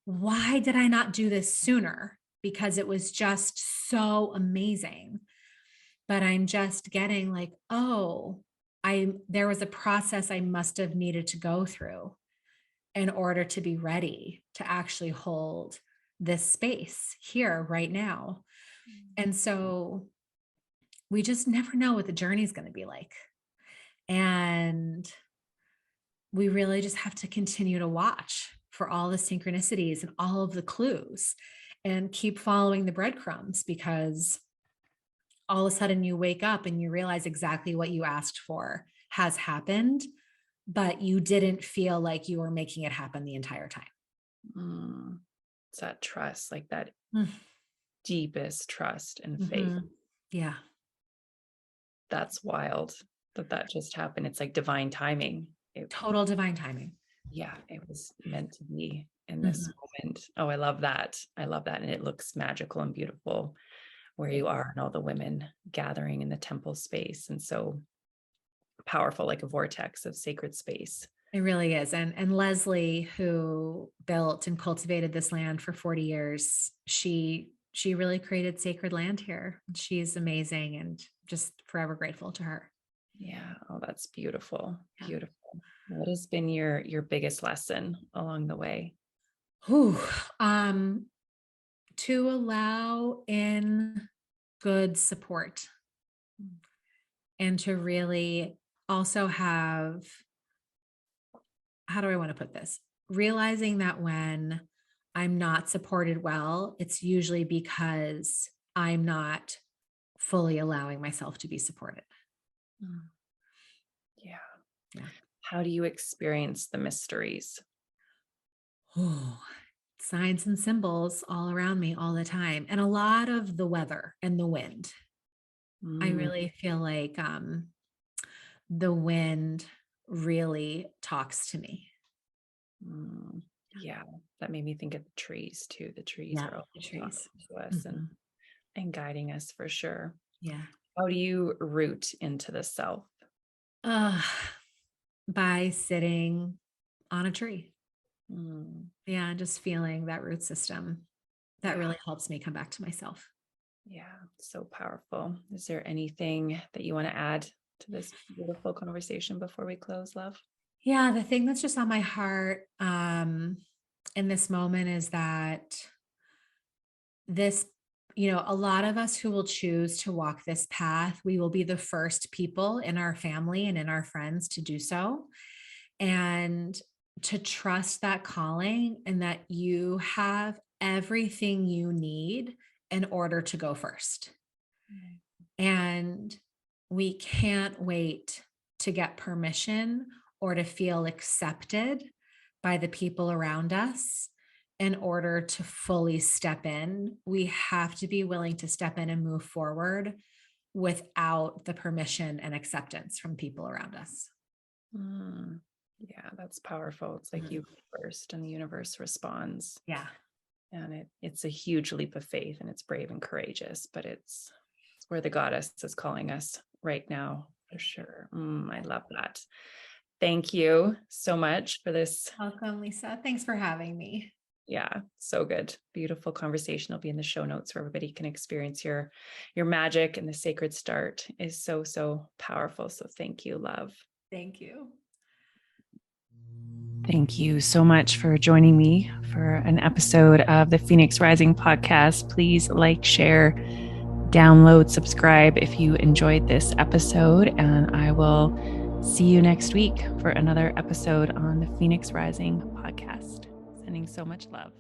why did I not do this sooner? Because it was just so amazing. But I'm just getting like, there was a process I must have needed to go through in order to be ready to actually hold this space here right now. And so we just never know what the journey is going to be like. And we really just have to continue to watch for all the synchronicities and all of the clues and keep following the breadcrumbs, because all of a sudden you wake up and you realize exactly what you asked for has happened, but you didn't feel like you were making it happen the entire time. It's that trust, like that deepest trust and faith. Mm-hmm. Yeah. That's wild that just happened. It's like divine timing. Total divine timing. Yeah, it was meant to be in this moment. Oh, I love that. I love that. And it looks magical and beautiful where you are and all the women gathering in the temple space. And so powerful, like a vortex of sacred space. It really is. And Leslie, who built and cultivated this land for 40 years, she really created sacred land here. She's amazing and just forever grateful to her. Yeah. Oh, that's beautiful. Yeah. Beautiful. What has been your biggest lesson along the way? To allow in good support and to really also have, how do I want to put this? Realizing that when I'm not supported well, it's usually because I'm not fully allowing myself to be supported. Yeah. How do you experience the mysteries? Signs and symbols all around me all the time, and a lot of the weather and the wind. I really feel like the wind really talks to me. Yeah, that made me think of the trees too. The trees are all talking to us and guiding us for sure. Yeah. How do you root into the self? By sitting on a tree. Yeah, just feeling that root system. That really helps me come back to myself. Yeah, so powerful. Is there anything that you want to add to this beautiful conversation before we close, love? Yeah, the thing that's just on my heart in this moment is that this, a lot of us who will choose to walk this path, we will be the first people in our family and in our friends to do so. And to trust that calling and that you have everything you need in order to go first. And we can't wait to get permission or to feel accepted by the people around us in order to fully step in. We have to be willing to step in and move forward without the permission and acceptance from people around us. Yeah, that's powerful. It's like you first and the universe responds. Yeah. And it's a huge leap of faith and it's brave and courageous, but it's where the goddess is calling us right now For sure. I love that. Thank you so much for this. Welcome, Lisa. Thanks for having me. Yeah, so good. Beautiful conversation. Will be in the show notes where everybody can experience your magic, and the sacred start is so, so powerful. So thank you, love. Thank you. Thank you so much for joining me for an episode of the Phoenix Rising podcast. Please like, share, download, subscribe if you enjoyed this episode, and I will see you next week for another episode on the Phoenix Rising podcast. Sending so much love.